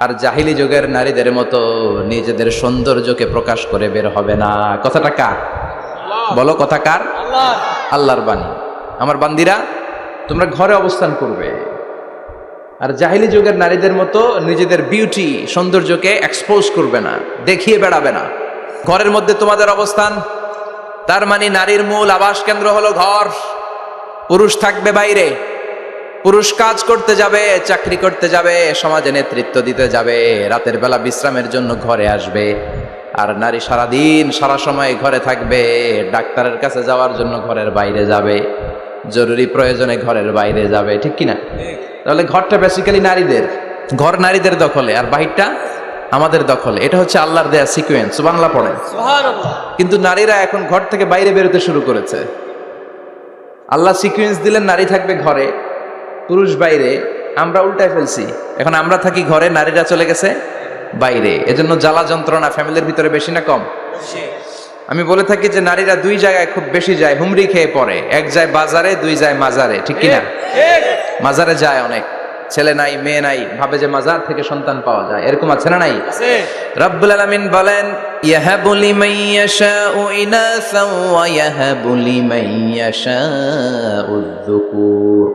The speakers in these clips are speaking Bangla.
আর জাহিলি যুগের নারীদের মতো নিজেদের সৌন্দর্যকে প্রকাশ করে বের হবে না। কথাটা কার? বলো, কথা কার? আল্লাহর বাণী। আমার বান্দিরা, তোমরা ঘরে অবস্থান করবে, আর জাহিলি যুগের নারীদের মতো নিজেদের বিউটি, সৌন্দর্যকে এক্সপোজ করবে না, দেখিয়ে বেড়াবে না। ঘরের মধ্যে তোমাদের অবস্থান, তার মানে নারীর মূল আবাস কেন্দ্র হলো ঘর। পুরুষ থাকবে বাইরে, পুরুষ কাজ করতে যাবে, চাকরি করতে যাবে, সমাজে নেতৃত্ব দিতে যাবে, রাতের বেলা বিশ্রামের জন্য ঘরে আসবে। আর নারী সারাদিন সারা সময় ঘরে থাকবে, ডাক্তারের কাছে যাওয়ার জন্য ঘরের বাইরে যাবে, জরুরি প্রয়োজনে ঘরের বাইরে যাবে, ঠিক কিনা? তাহলে ঘরটা বেসিক্যালি নারীদের, ঘর নারীদের দখলে, আর বাহিরটা আমাদের দখলে। এটা হচ্ছে আল্লাহর দেয়া সিকোয়েন্স। সুবহানাল্লাহ পড়েন। কিন্তু নারীরা এখন ঘর থেকে বাইরে বেরোতে শুরু করেছে। আল্লাহ সিকোয়েন্স দিলেন নারী থাকবে ঘরে, পুরুষ বাইরে। আমরা উল্টায় ফেলছি, এখন আমরা থাকি ঘরে, নারীরা চলে গেছে বাইরে। এজন্য জ্বালা যন্ত্রণা ফ্যামিলির ভিতরে বেশি না কম? আমি বলে থাকি যে নারীরা দুই জায়গায় খুব বেশি যায়, হুমড়ি খেয়ে পড়ে। এক যায় বাজারে, দুই যায় মাজারে, ঠিক কিনা? মাজারে যায় অনেক, ছেলে নাই মেয়ে নাই, ভাবে যে মাজার থেকে সন্তান পাওয়া যায়, এরকম আছে না নাই? রব্বুল আলামিন বলেন, ইয়াহাবু লিমান ইয়াশাউ ইনাসান ওয়া ইয়াহাবু লিমান ইয়াশাউ যুকুর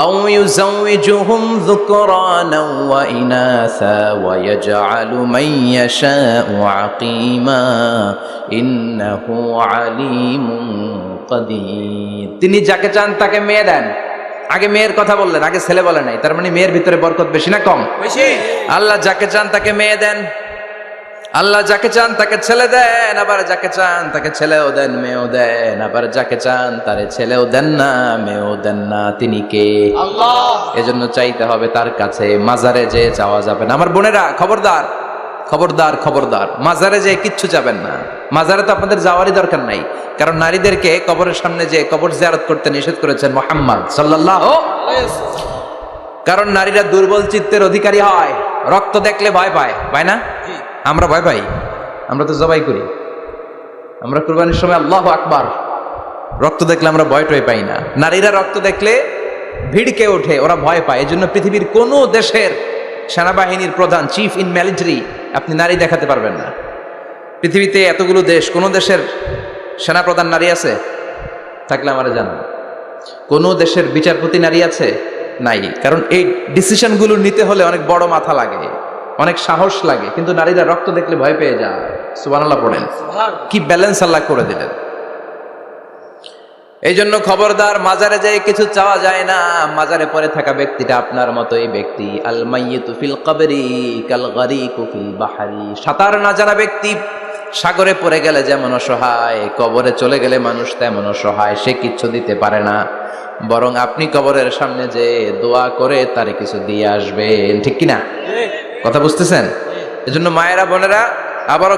আও ইউযাওয়িজুহুম যুকরানান ওয়া ইনাসা ওয়া ইয়াজআলু মান ইয়াশাউ আকীমা ইন্নাহু আলীমুন কাদির। তিনি যাকে চান তাকে মেয়ে দেন। আগে মেয়ের কথা বললেন, আগে ছেলে বলে নাই। তার মানে মেয়ের ভিতরে বরকত বেশি না কম? বেশি। আল্লাহ যাকে চান তাকে মেয়ে দেন, আল্লাহ যাকে চান তাকে ছেলে দেন, আবার যাকে চান তাকে ছেলেও দেন, মেয়েও দেন, আবার যাকে চান তারে ছেলেও দেন না, মেয়েও দেন না। তিনি কে? আল্লাহ। এজন্য চাইতে হবে তার কাছে, মাজারে যে চাওয়া যাবে না। আমার বোনেরা, খবরদার খবরদার খবরদার, মাজারে যে কিচ্ছু যাবেন না। মাজারে তো আপনাদের যাওয়ারই দরকার নাই, কারণ নারীদেরকে কবরের সামনে যে কবর জিয়ারত করতে নিষেধ করেছেন মুহাম্মদ সাল্লাল্লাহু আলাইহি ওয়াসাল্লাম। কারণ নারীরা দুর্বল চিত্তের অধিকারী হয়, রক্ত দেখলে ভয় পায়, পায় না? আমরা ভয় পাই, আমরা তো জবাই করি, আমরা কুরবানির সময় আল্লাহু আকবার, রক্ত দেখলে আমরা ভয় টয় পাই না। নারীরা রক্ত দেখলে ভিড়কে ওঠে, ওরা ভয় পায়। এজন্য পৃথিবীর কোন দেশের সেনাবাহিনীর প্রধান, চিফ ইন মিলিটারি, আপনি নারী দেখাতে পারবেন না। পৃথিবীতে এতগুলো দেশ, কোন দেশের সেনাপ্রধান নারী আছে? থাকলে আমারে জানান। কোন দেশের বিচারপতি নারী আছে? নাই। কারণ এই ডিসিশনগুলো নিতে হলে অনেক বড় মাথা লাগে, অনেক সাহস লাগে, কিন্তু নারীরা রক্ত দেখলে ভয় পেয়ে যায়। সুবহানাল্লাহ পড়েন। কি ব্যালেন্স আল্লাহ করে দিলেন। এই জন্য খবরদার, মাজারে যেয়ে কিছু চাওয়া যায় না। মাজারে পড়ে থাকা ব্যক্তিটা আপনার মতোই ব্যক্তি। আল মাইয়িতু ফিল কবরি কাল গারিকু ফিল বাহরি। সাঁতার না জানা ব্যক্তি সাগরে পড়ে গেলে যেমন অসহায়, কবরে চলে গেলে মানুষ তেমন অসহায়, সে কিচ্ছু দিতে পারে না। বরং আপনি কবরের সামনে যে দোয়া করে তারে কিছু দিয়ে আসবেন, ঠিক কিনা? কথা বুঝতেছেন? এজন্য মায়েরা, বোনেরা, আবারও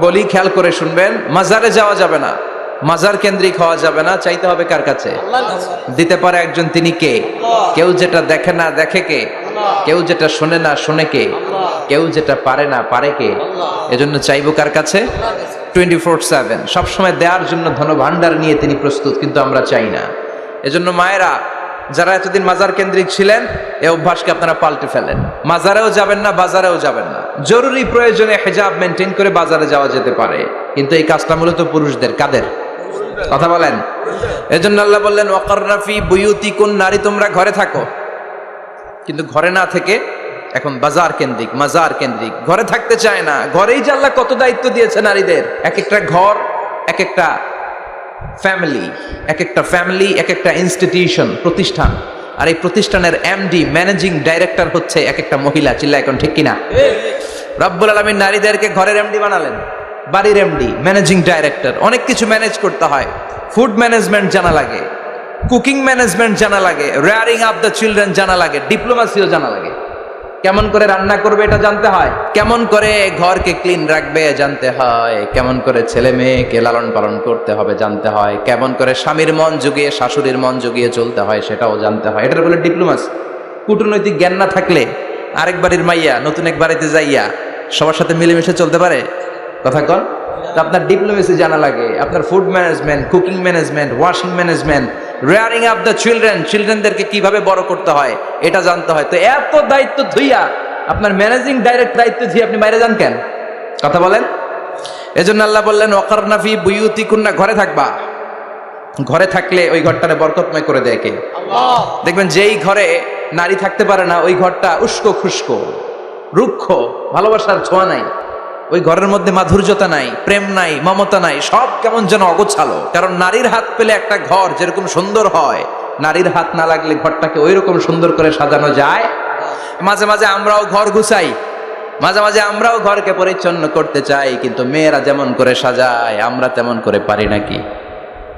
বলি, খেয়াল করে শুনবেন, মাজারে যাওয়া যাবে না, মাজার কেন্দ্রিক হওয়া যাবে না। চাইতে হবে কার কাছে? দিতে পারে একজন, তিনি কে? কেউ যেটা দেখে না দেখে কে? কেউ যেটা শোনে না শোনে কে? কেউ যেটা পারে না পারে কে? এজন্য চাইবো কার কাছে? 24/7 সবসময় দেওয়ার জন্য ধন ভান্ডার নিয়ে তিনি প্রস্তুত, কিন্তু আমরা চাই না। এজন্য মায়েরা, যারা এতদিন মাজার কেন্দ্রিক ছিলেন, এই অভ্যাসকে আপনারা পাল্টে ফেলেন। মাজারেও যাবেন না, বাজারেও যাবেন না। জরুরি প্রয়োজনে হিজাব মেনটেন করে বাজারে যাওয়া যেতে পারে, কিন্তু এই কাজটা মূলত পুরুষদের। কাদের কথা বলেন? এজন্য আল্লাহ বললেন, ওয়াকারনা ফি বুয়ুতিকুন, নারী তোমরা ঘরে থাকো। কিন্তু ঘরে না থেকে এখন বাজার কেন্দ্রিক, মাজার কেন্দ্রিক, ঘরে থাকতে চায় না। ঘরেই যে আল্লাহ কত দায়িত্ব দিয়েছে নারীদের। এক একটা ঘর এক একটা ফ্যামিলি, এক একটা ফ্যামিলি এক একটা ইনস্টিটিউশন, প্রতিষ্ঠান। আর এই প্রতিষ্ঠানের এমডি, ম্যানেজিং ডাইরেক্টর হচ্ছে এক একটা মহিলা। চিল্লা এখন ঠিক কিনা? রব্বুল আলামিন নারীদেরকে ঘরের এমডি বানালেন, বাড়ির এমডি, ম্যানেজিং ডাইরেক্টর। অনেক কিছু ম্যানেজ করতে হয়। ফুড ম্যানেজমেন্ট জানা লাগে, কুকিং ম্যানেজমেন্ট জানা লাগে, রেয়ারিং আপ দ্য চিলড্রেন জানা লাগে, ডিপ্লোমাসিও জানা লাগে। কেমন করে রান্না করবে এটা জানতে হয়, কেমন করে ঘরকে ক্লিন রাখবে জানতে হয়, কেমন করে ছেলে মেয়েকে লালন পালন করতে হবে জানতে হয়, কেমন করে স্বামীর মন জুগিয়ে শাশুড়ির মন জুগিয়ে চলতে হয় সেটাও জানতে হয়। এটার বলে ডিপ্লোমাসি। কূটনৈতিক জ্ঞান না থাকলে আরেক বাড়ির মাইয়া নতুন এক বাড়িতে যাইয়া সবার সাথে মিলেমিশে চলতে পারে? কথা কন। আপনার ডিপ্লোমেসি জানা লাগে, আপনার food management, cooking management, washing management, rearing up the children, চিলড্রেনদেরকে কিভাবে বড় করতে হয় এটা জানতে হয়। তো এত দায়িত্ব ধুইয়া আপনার ম্যানেজিং ডাইরেক্ট দায়িত্ব দিয়ে আপনি বাইরে যান কেন? কথা বলেন। এজন্য আল্লাহ বললেন ওয়াকারনা ফি বুয়ুতিকুন্না, ঘরে থাকবা। ঘরে থাকলে ওই ঘরটারে বরকতময় করে দেয় কে? আল্লাহ। দেখবেন যেই ঘরে নারী থাকতে পারে না ওই ঘরটা উস্কো খুস্কো, রুক্ষ, ভালোবাসার ছোঁয়া নাই, ওই ঘরের মধ্যে মাধুর্যতা নাই, প্রেম নাই, মমতা নাই, সব কেমন যেন অগোছালো। কারণ নারীর হাত পেলে একটা ঘর যেরকম সুন্দর হয়, নারীর হাত না লাগলে ঘরটাকে ওই রকম সুন্দর করে সাজানো যায়। মাঝে মাঝে আমরাও ঘর গুছাই, মাঝে মাঝে আমরাও ঘরকে পরিচ্ছন্ন করতে চাই, কিন্তু মেয়েরা যেমন করে সাজায় আমরা তেমন করে পারি নাকি?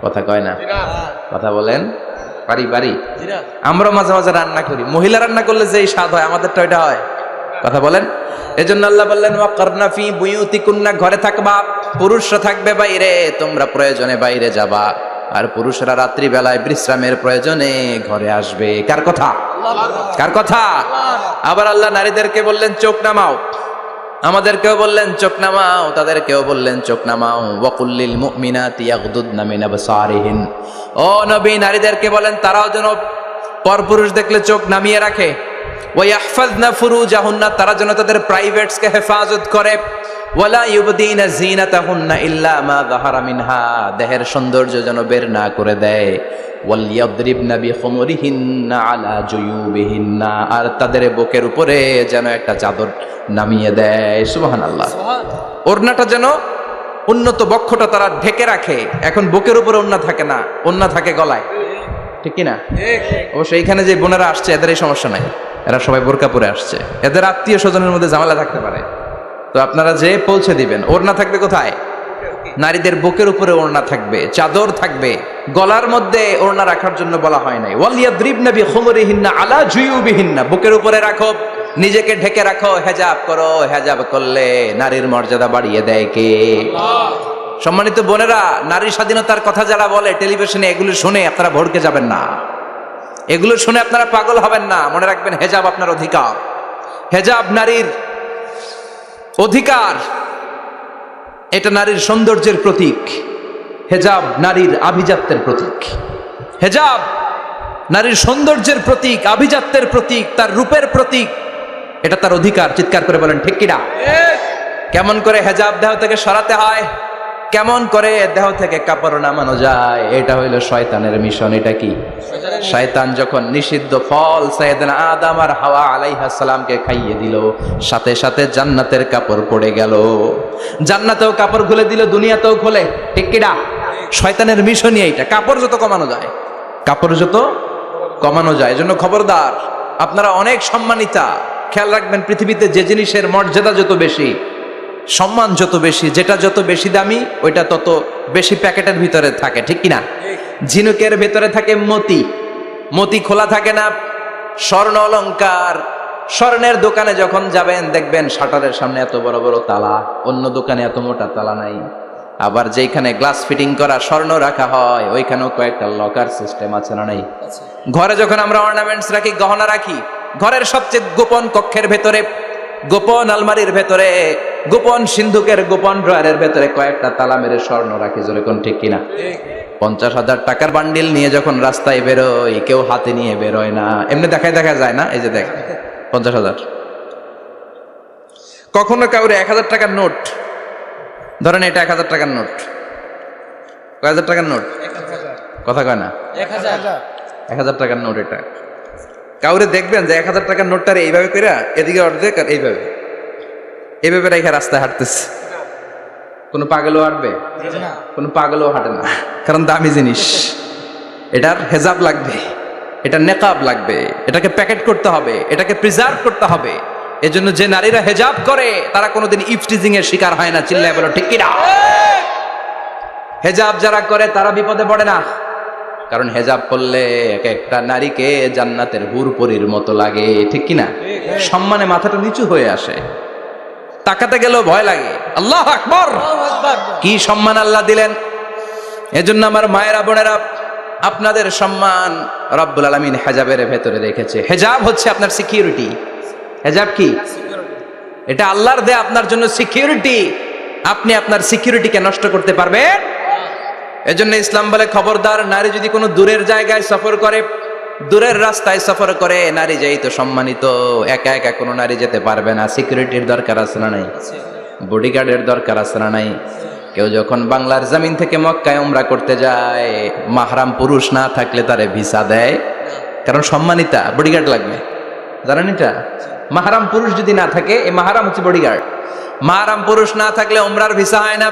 কথা কয় না? কথা বলেন। পারি পারি। আমরা মাঝে মাঝে রান্না করি, মহিলা রান্না করলে যেই স্বাদ হয় আমাদেরটা ওইটা হয়। কথা বলেন। এজন্য আল্লাহ বললেন ওয়াকারনা ফি বুয়ুতিকুন্না, ঘরে থাকবা। পুরুষরা থাকবে বাইরে, তোমরা প্রয়োজনে বাইরে যাবা, আর পুরুষরা রাত্রি বেলায় বিশ্রামের প্রয়োজনে ঘরে আসবে। কার কথা? কার কথা? আবার আল্লাহ নারীদেরকে বললেন চোখ নামাও, আমাদেরকেও বললেন চোখ নামাও, তাদেরকেও বললেন চোখ নামাও। ওয়াকুল্লিল মুমিনাতি ইয়াগদুদনা মিন আবসারিহিন, ও নবী নারীদেরকে বলেন তারাও যেন পরপুরুষ দেখলে চোখ নামিয়ে রাখে। ওয়া ইয়াহফাজনা ফুরুজাহুন্না, তারা যেন তাদের প্রাইভেটসকে হেফাজত করে। ওয়ালা ইউবদিনা যিনাতাহুন্না ইল্লা মা যাহারা মিনহা, দেহের সৌন্দর্য যেন বের না করে দেয়। ওয়াল ইয়াদরিবনা বিখুমুরিহিন্না আলা জুয়ুবিহিন্না, আর তাদের বুকের উপরে যেন একটা চাদর নামিয়ে দেয়। সুবহানাল্লাহ। ওড়নাটা যেন উন্নত বক্ষটা তারা ঢেকে রাখে। এখন বুকের উপরে ওড়না থাকে না, ওড়না থাকে গলায়, ঠিক কি না? অবশ্য এইখানে যে বোনেরা আসছে এদের এই সমস্যা নাই, এরা সবাই বোরকা পরে আসছে, এদের আত্মীয় স্বজনের মধ্যে ঝামেলা থাকতে পারে, তো আপনারা যে পৌঁছে দিবেন। ওড়না থাকবে কোথায়? নারীদের বুকের উপরে ওড়না থাকবে, চাদর থাকবে, গলার মধ্যে ওড়না রাখার জন্য বলা হয় নাই। ওয়ালিয়াদরিবনা বিখুমুরিহিন্না আলা জুয়ুবিহিন্না, বুকের উপরে রাখো, নিজেকে ঢেকে রাখো, হেজাব করো। হেজাব করলে নারীর মর্যাদা বাড়িয়ে দেয় কে? সম্মানিত বোনেরা, নারী স্বাধীনতার কথা যারা বলে টেলিভিশনে, এগুলো শুনে আপনারা ভড়কে যাবেন না, এগুলো শুনে আপনারা পাগল হবেন না। মনে রাখবেন হেজাব আপনার অধিকার, হেজাব নারীর অধিকার, এটা নারীর সৌন্দর্যের প্রতীক। হেজাব নারীর আভিজাত্যের প্রতীক, হেজাব নারীর সৌন্দর্যের প্রতীক, আভিজাত্যের প্রতীক, তার রূপের প্রতীক, এটা তার অধিকার। চিৎকার করে বলেন ঠিক কিনা? কেমন করে হেজাব দেহ থেকে সরাতে হয়, কেমন করে দেহ থেকে কাপড় নামানো যায়, এটা হইল শয়তানের মিশন। এটা কি? শয়তান যখন নিষিদ্ধ ফল সাইয়েদনা আদম আর হাওয়া আলাইহিস সালামকে খাইয়ে দিল, সাথে সাথে জান্নাতের কাপড় পড়ে গেল। জান্নাতেও কাপড় খুলে দিল, দুনিয়াতেও খোলে, ঠিক কিনা? শয়তানের মিশনই এইটা, কাপড় যত কমানো যায়, কাপড় যত কমানো যায়। এজন্য খবরদার, আপনারা অনেক সম্মানিতা, খেয়াল রাখবেন পৃথিবীতে যে জিনিসের মর্যাদা যত বেশি, সম্মান যত বেশি, যেটা যত বেশি দামি ওইটা তত বেশি প্যাকেটের ভিতরে থাকে, ঠিক কিনা? ঝিনুকের ভিতরে থাকে মতি, মতি খোলা থাকে না। স্বর্ণ অলংকার, স্বর্ণের দোকানে যখন যাবেন দেখবেন শাটারের সামনে এত বড় বড় তালা, অন্য দোকানে এত মোটা তালা নাই। আবার যেখানে গ্লাস ফিটিং করা স্বর্ণ রাখা হয় ওইখানেও কয়েকটা লকার সিস্টেম আছে না নাই? ঘরে যখন আমরা অর্নামেন্টস রাখি, গহনা রাখি, ঘরের সবচেয়ে গোপন কক্ষের ভেতরে, গোপন আলমারির ভেতরে, গোপন সিন্ধুকের গোপন ড্রয়ারের ভেতরে কয়েকটা তালা মেরে স্বর্ণ রাখি। জোরে কোন ঠিক কিনা? 50,000 টাকার বান্ডিল নিয়ে যখন রাস্তায় বেরোয়, কেউ হাতে নিয়ে বেরোয় না, এমনি দেখায় দেখা যায় না। এই যে দেখ 50,000, কখনো কাউরে 1,000 টাকার নোট ধরেন, এটা 1,000 টাকার নোট, কয় হাজার টাকার নোট? কথা কয় না? 1,000 টাকার নোট। এটা কাউরে দেখবেন যে 1,000 টাকার নোটটারে এইভাবে করে এদিকে অর্ধেক আর এইভাবে এইভাবে রেখে রাস্তায় হাঁটতেছে, কোনো পাগলও হাঁটবে? কোনো পাগলও হাঁটে না, কারণ দামি জিনিস। এটার হেজাব লাগবে, এটার নেকাব লাগবে, এটাকে প্যাকেট করতে হবে, এটাকে প্রিজার্ভ করতে হবে। এজন্য যে নারীরা হেজাব করে তারা কোনোদিন ইফটিজিং এর শিকার হয় না। চিল্লায় বলো ঠিক কিনা? হেজাব যারা করে তারা বিপদে পড়ে না, কারণ হেজাব করলে এক একটা নারীকে জান্নাতের হুরপরির মতো লাগে, ঠিক কিনা? সম্মানে মাথাটা নিচু হয়ে আসে, তাকাতে গেলেও ভয় লাগে। আল্লাহু আকবার, কি সম্মান আল্লাহ দিলেন! এজন্য আমার মায়েরা বোনেরা, আপনাদের সম্মান রব্বুল আলামিন হেজাবের ভেতরে রেখেছে। হেজাব হচ্ছে আপনার সিকিউরিটি। হেজাব কি? এটা আল্লাহর দেয়া আপনার জন্য সিকিউরিটি। আপনি আপনার সিকিউরিটিকে নষ্ট করতে পারবেন? এজন্য ইসলাম বলে খবরদার, নারী যদি কোনো দূরের জায়গায় সফর করে, দূরের রাস্তায় সফর করে নারী যেই তো সম্মানিত, একা একা কোনো নারী যেতে পারবে না, সিকিউরিটির দরকার আছে না নাই? বডিগার্ডের দরকার আছে না নাই? কেউ যখন বাংলার জমিন থেকে মক্কায় উমরা করতে যায়, মাহরাম পুরুষ না থাকলে তারে ভিসা দেয়, কারণ সম্মানিতা, বডিগার্ড লাগবে। জানেন এটা? মাহরাম পুরুষ যদি না থাকে, এই মাহরাম হচ্ছে বডিগার্ড। মাহরাম পুরুষ না থাকলে উমরার ভিসা হয় না,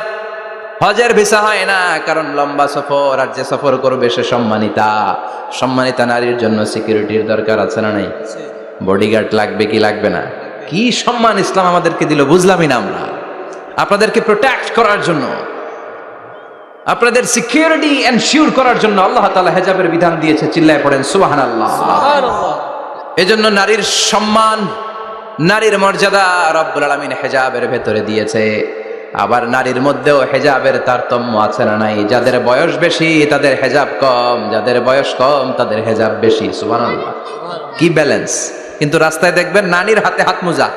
হজের ভিসা হয় না, কারণ লম্বা সফর, আর যে সফর করবে সে সম্মানিতা। সম্মানিতা নারীর জন্য সিকিউরিটির দরকার আছে না নাই? বডিগার্ড লাগবে কি লাগবে না? কি সম্মান ইসলাম আমাদেরকে দিল বুঝলামই না আমরা। আপনাদেরকে প্রোটেক্ট করার জন্য, আপনাদের সিকিউরিটি এনশিওর করার জন্য আল্লাহ তাআলা হিজাবের বিধান দিয়েছে। চিল্লায় পড়েন সুবহানাল্লাহ। এজন্য নারীর সম্মান, নারীর মর্যাদা রব্বুল আলামিন হিজাবের ভেতরে দিয়েছে। আবার নারীর মধ্যেও হিজাবের তারতম্য আছে না নাই? যাদের বয়স বেশি তাদের হিজাব কম, যাদের বয়স কম তাদের হিজাব বেশি। সুবহানাল্লাহ, কি ব্যালেন্স! কিন্তু রাস্তায় দেখবেন নানির হাতে হাত মোজা,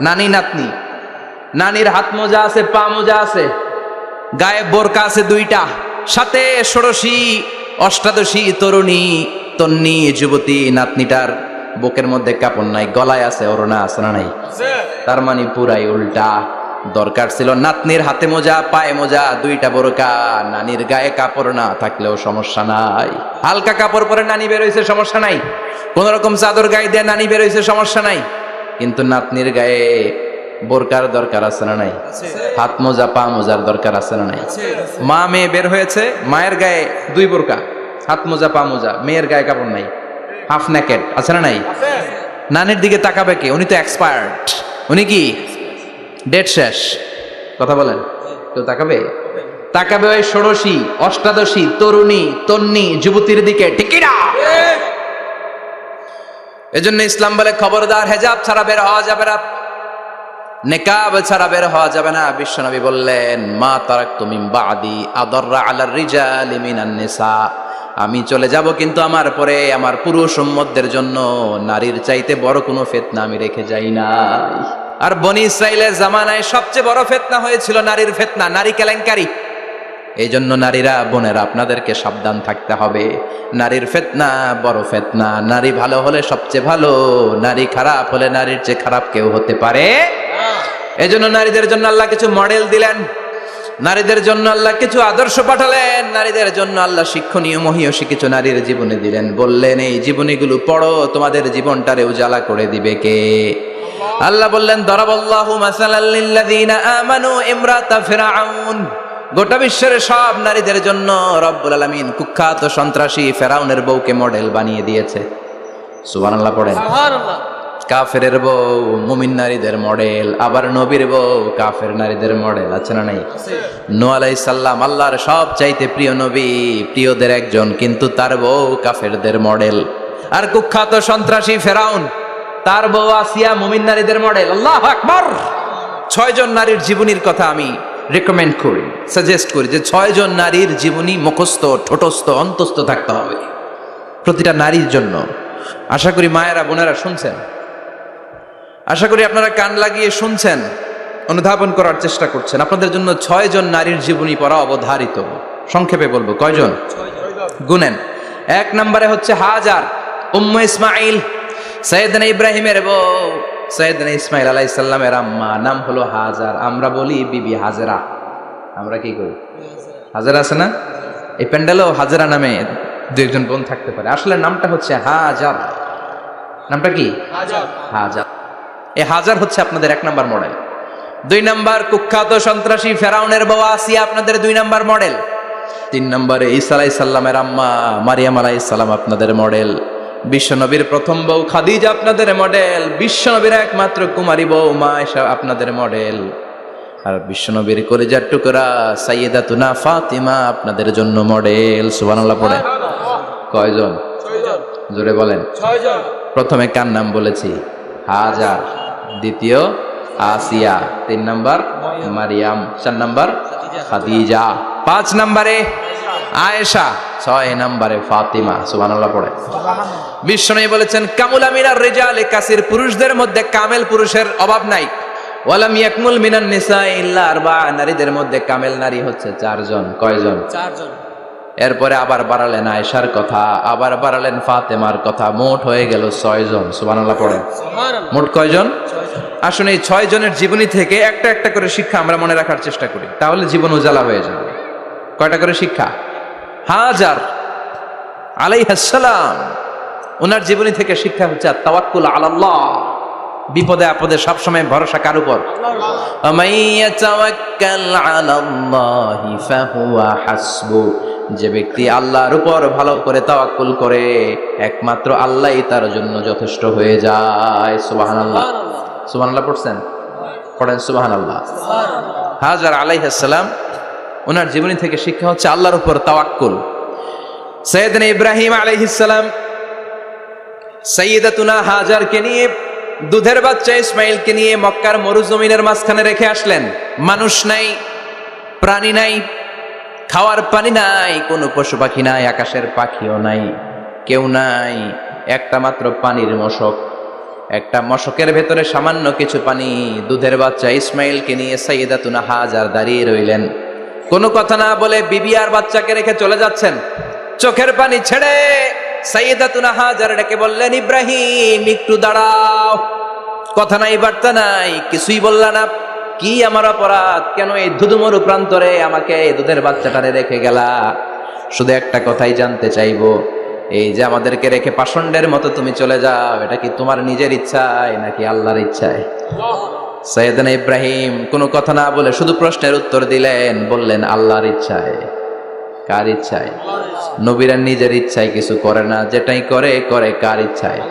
নানি নাতনি, নানির হাত মোজা আছে, পা মোজা আছে, গায়ে বোরকা আছে দুইটা, সাথে ষোড়শী অষ্টাদশী তরুণী তন্নি যুবতী, নাতনিটার বুকের মধ্যে কাপড় নাই, গলায় আছে ওড়না, আছে না নাই? তার মানে পুরাই উল্টা। দরকার ছিল নাতনির হাতে মোজা, পায়ে মোজা, দুইটা বোরকা। নানির গায়ে কাপড় না থাকলেও সমস্যা নাই, হালকা কাপড় পরে নানি বের হইছে, সমস্যা নাই। কোন রকম চাদর গায়ে দিয়ে নানি বের হইছে, সমস্যা নাই। কিন্তু নাতনির গায়ে বোরকার দরকার আছে না নাই? হাত মোজা, পা মোজার দরকার আছে না নাই? মা মেয়ে বের হয়েছে, মায়ের গায়ে দুই বোরকা, হাত মোজা, পা মোজা, মেয়ের গায়ে কাপড় নাই, হাফ নেকেড, আছে না নাই? নানির দিকে তাকাবে কে? উনি তো এক্সপায়ার্ড, উনি কি ডেট শেষ। কথা বলেন, কেউ তাকাবে? তাকাবে ওই ষোড়শী অষ্টাদশী তরুণী তন্নি যুবতীর দিকে, ঠিক কি না? এজন্য ইসলাম বলে খবরদার, হেজাব ছাড়া বের হওয়া যাবে না, নেকাব ছাড়া বের হওয়া যাবে না। বিশ্বনবী বললেন, মা তারাকতু মিন বাদি আদাররা আলার রিজালি মিনান নিসা, আমি চলে যাব কিন্তু আমার পরে আমার পুরুষ উম্মতদের জন্য নারীর চাইতে বড় কোনো ফিতনা আমি রেখে যাই নাই। আর বনি ইসরাইলের জামানায় সবচেয়ে বড় ফিতনা হয়েছিল নারীর ফিতনা, নারী কেলেঙ্কারি। এই জন্য নারীরা, বোনেরা, আপনাদেরকে সাবধান থাকতে হবে। নারীর ফিতনা বড় ফিতনা। নারী ভালো হলে সবচেয়ে ভালো, নারী খারাপ হলে নারীর চেয়ে খারাপ কেউ হতে পারে। এই জন্য নারীদের জন্য আল্লাহ কিছু মডেল দিলেন, নারীদের জন্য আল্লাহ কিছু আদর্শ পাঠালেন, নারীদের জন্য আল্লাহ শিক্ষণীয় মহীয়সী কিছু নারীর জীবনী দিলেন। বললেন, এই জীবনীগুলো পড়ো, তোমাদের জীবনটারে উজালা করে দিবে কে? আল্লাহ বললেন, দরাবাল্লাহু মাসালাল লিল্লাযিনা আমানু ইমরাতা ফিরআউন। গোটা বিশ্বের সব নারীদের জন্য রব্বুল আলামিন কুখ্যাত সন্ত্রাসী ফেরাউনের বউকে মডেল বানিয়ে দিয়েছে। সুবহানাল্লাহ পড়েন। সুবহানাল্লাহ। কাফেরের বউ মুমিন নারীদের মডেল, আবার নবীর বউ কাফের নারীদের মডেল, আছে না নাই? নূহ আলাইহিস সালাম আল্লাহর সব চাইতে প্রিয় নবী, প্রিয়দের একজন, কিন্তু তার বউ কাফেরদের মডেল। আর কুখ্যাত সন্ত্রাসী ফেরাউন, তার বউ আসিয়া মুমিন নারীদের মডেল। আল্লাহু আকবার। 6 জন নারীর জীবনীর কথা আমি রেকমেন্ড করি, সাজেস্ট করি যে 6 জন নারীর জীবনী মুখস্থ, ঠোঁটস্থ, অন্তস্থ থাকতে হবে প্রতিটা নারীর জন্য। আশা করি মায়েরা, বোনেরা শুনছেন, আশা করি আপনারা কান লাগিয়ে শুনছেন, অনুধাবন করার চেষ্টা করছেন। আপনাদের জন্য 6 জন নারীর জীবনী পড়া অবধারিত। সংক্ষেপে বলবো, কয়জন? গুনেন। 1 নম্বরে হচ্ছে হাজার, উম্মে ইসমাইল, সাইয়েদনা ইব্রাহিমের বউ, সাইয়েদনা ইসমাইল আলাইহিস সালামের আম্মা, নাম হলো হাজার। আমরা বলি বিবি হাজেরা। আমরা কি করি? হাজেরা আছে না? এই প্যান্ডেলেও হাজেরা নামে 2-1 বোন থাকতে পারে। আসলে নামটা হচ্ছে হাজার। নামটা কি? হাজার। এই হাজার হচ্ছে আপনাদের 1 নম্বর মডেল। 2 নম্বর কুখ্যাত সন্ত্রাসী ফেরাউনের বউ আসিয়া আপনাদের 2 নম্বর মডেল। 3 নম্বরে ঈসা আলাইহিস সালামের আম্মা মারিয়াম আলাইহিস সালাম আপনাদের মডেল। বিশ্বনবীর প্রথম বউ খাদিজা আপনাদের মডেল। বিশ্বনবীর একমাত্র কুমারী বউ মা আয়েশা আপনাদের মডেল। আর বিশ্বনবীর কলিজার টুকরা সাইয়্যিদাতুনা ফাতিমা আপনাদের জন্য মডেল। সুবহানাল্লাহ পড়ে। কয়জন? 6 জন। জোরে বলেন। 6 জন। প্রথমে কার নাম বলেছি? হাজার। দ্বিতীয় আসিয়া। 3 নম্বর মারিয়াম। 4 নম্বর খাদিজা। 5 নম্বরে আয়েশা। 6 নম্বরে ফাতিমা। সুবহানাল্লাহ পড়ে। বিশ্বনবী বলেছেন, কামুলা মিনার রিজালি কাসির, পুরুষদের মধ্যে কামেল পুরুষের অভাব নাই। ওয়ালাম ইয়াকমুল মিনান নিসা ইল্লা 4, নারীদের মধ্যে কামেল নারী হচ্ছে 4 জন। কয়জন? 4 জন। এরপরে আবার বাড়ালেন আয়েশার কথা, আবার বাড়ালেন ফাতেমার কথা, মোট হয়ে গেল 6 জন। সুবহানাল্লাহ পড়েন। মোট কয়জন? আসুন এই 6 জনের জীবনী থেকে একটা একটা করে শিক্ষা আমরা মনে রাখার চেষ্টা করি, তাহলে জীবন উজালা হয়ে যাবে। কয়টা করে শিক্ষা? হাজার আলাইহিস সালাম, ওনার জীবনী থেকে শিক্ষা হচ্ছে তাওয়াক্কুল আলাল্লাহ, বিপদে আপদে সবসময় ভরসা কার উপর? যে ব্যক্তি আল্লাহর উপর ভালো করে তাওয়াক্কুল করে একমাত্র আল্লাহই তার জন্য যথেষ্ট হয়ে যায়। সুবহানাল্লাহ। সুবহানাল্লাহ পড়ছেন? পড়েন সুবহানাল্লাহ। হাজার আলাইহিস সালাম, ওনার জীবনী থেকে শিক্ষা হচ্ছে আল্লাহর উপর তাওয়াক্কুল। সাইয়েদনা ইব্রাহিম আলাইহিস সালাম সাইয়্যিদাতুনা হাজারকে নিয়ে, দুধের বাচ্চা ইসমাইলকে নিয়ে মক্কার মরুজমিনের মাঝখানে রেখে আসলেন। মানুষ নাই, প্রাণী নাই, খাওয়ার পানি নাই, কোনো পশু পাখি নাই, আকাশের পাখিও নাই, কেউ নাই, একটা মাত্র পানির মশক। একটা মশকের ভেতরে সামান্য কিছু পানি। দুধের বাচ্চা ইসমাইলকে নিয়ে সাইয়্যিদাতুনা হাজার দাঁড়িয়ে রইলেন। কোনো কথা না বলে বিবি আর বাচ্চাকে রেখে চলে যাচ্ছেন। চোখের পানি ছেড়ে সাইয়্যিদাতুনা হাজার ডেকে বললেন, ইব্রাহিম একটু দাঁড়াও। কথা নাই, বার্তা নাই, কিছুই বললা না। কি আমার অপরাধ? কেন এই ধুধুমরু প্রান্তরে আমাকে দুধের বাচ্চাটারে রেখে গেলা? শুধু একটা কথাই জানতে চাইবো, এই যে আমাদেরকে রেখে পাষণ্ডের মতো তুমি চলে যাও, এটা কি তোমার নিজের ইচ্ছায় নাকি আল্লাহর ইচ্ছায়? সাইয়েদনা ইব্রাহিম কোনো কথা না বলে শুধু প্রশ্নের উত্তর দিলেন, বললেন আল্লাহর ইচ্ছায়। কার ইচ্ছায়? নবীরা নিজের ইচ্ছায় কিছু করে না, যেটাই করে করে কার ইচ্ছায়?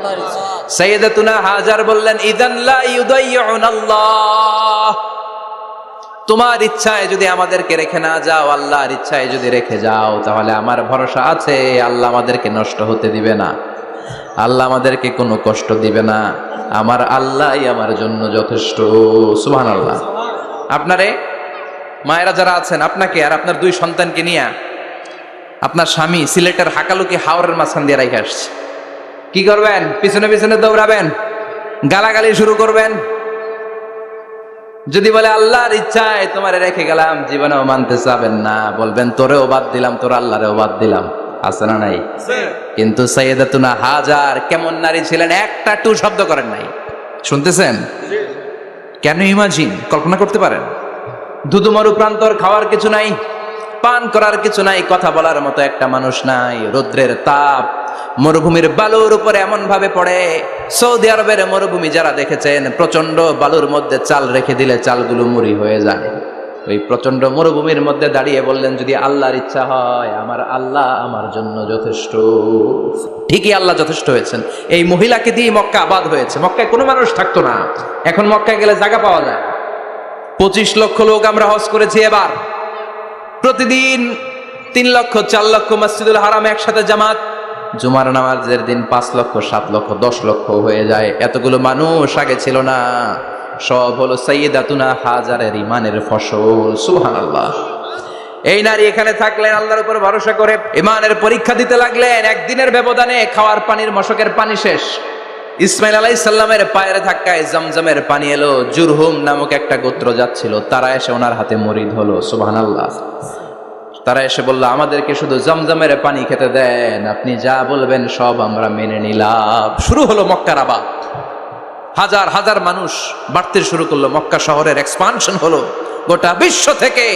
সাইয়্যিদাতুনা হাজার বললেন, ইযান লা ইউদাইয়ুনাল্লাহ, তোমার ইচ্ছায় যদি আমাদেরকে রেখে না যাও, আল্লাহর ইচ্ছায় যদি রেখে যাও, তাহলে আমার ভরসা আছে আল্লাহ আমাদেরকে নষ্ট হতে দিবে না, আল্লাহ আমাদেরকে কোনো কষ্ট দিবে না, আমার আল্লাহই আমার জন্য যথেষ্ট। সুবহানাল্লাহ। আপনারে মায়েরা যারা আছেন, আপনাকে আর আপনার 2 সন্তানকে নিয়ে আপনার স্বামী সিলেটের হাকালুকি হাওরের মাঝখান দিয়ে রেখে আসছে। কি করবেন? পিছনে পিছনে দৌড়াবেন, গালাগালি শুরু করবেন। যদি বলে আল্লাহর ইচ্ছায় তোমারে রেখে গেলাম, জীবনেও মানতে চাবেন না, বলবেন তোরেও বাদ দিলাম, তোর আল্লাহরেও বাদ দিলাম। আছে না নাই? কিন্তু সাইয়্যিদাতুনা হাজার কেমন নারী ছিলেন, একটা টু শব্দ করেন নাই। শুনতেছেন? কেন ইমাজিন, কল্পনা করতে পারেন? ধুধুমরু প্রান্তর, খাওয়ার কিছু নাই, পান করার কিছু নাই, কথা বলার মতো একটা মানুষ নাই, রৌদ্রের তাপ মরুভূমির বালুর উপরে এমন ভাবে পড়ে। সৌদি আরবের মরুভূমি যারা দেখেছেন, প্রচন্ড বালুর মধ্যে চাল রেখে দিলে চালগুলো মুড়ি হয়ে যায়। ওই প্রচন্ড মরুভূমির মধ্যে দাঁড়িয়ে বললেন, যদি আল্লাহর ইচ্ছা হয়, আমার আল্লাহ আমার জন্য যথেষ্ট। ঠিকই আল্লাহ যথেষ্ট হয়েছেন। এই মহিলাকে দিয়ে মক্কা আবাদ হয়েছে। মক্কায় কোনো মানুষ থাকতো না, এখন মক্কায় গেলে জায়গা পাওয়া যায়। 25 লক্ষ লোক আমরা হজ করেছি এবার। প্রতিদিন 3 লক্ষ 4 লক্ষ মসজিদুল হারাম একসাথে জামাত। জুমার নামাজের দিন 5 লক্ষ 7 লক্ষ 10 লক্ষ হয়ে যায়। এতগুলো মানুষ আগে ছিল না। সব হলো সাইয়্যিদাতুনা হাজারের ইমানের ফসল। সুবহানাল্লাহ। এই নারী এখানে থাকলেন আল্লাহর উপর ভরসা করে, ইমানের পরীক্ষা দিতে লাগলেন। একদিনের ব্যবধানে খাওয়ার পানির মশকের পানি শেষ। ইসমাইল আলাইহিস সালামের পায়ের ধাক্কায় জমজমের পানি এলো। জুরহুম নামক একটা গোত্র যাচ্ছিল, তারা এসে ওনার হাতে মুরিদ হলো। সুবহানাল্লাহ। তারা এসে বলল, আমাদেরকে শুধু জমজমের পানি খেতে দেন, আপনি যা বলবেন সব আমরা মেনে নিলাম। শুরু হলো মক্কার আবাদ। হাজার হাজার মানুষ বাড়তে শুরু করলো, মক্কা শহরের এক্সপানশন হলো। গোটা বিশ্ব থেকে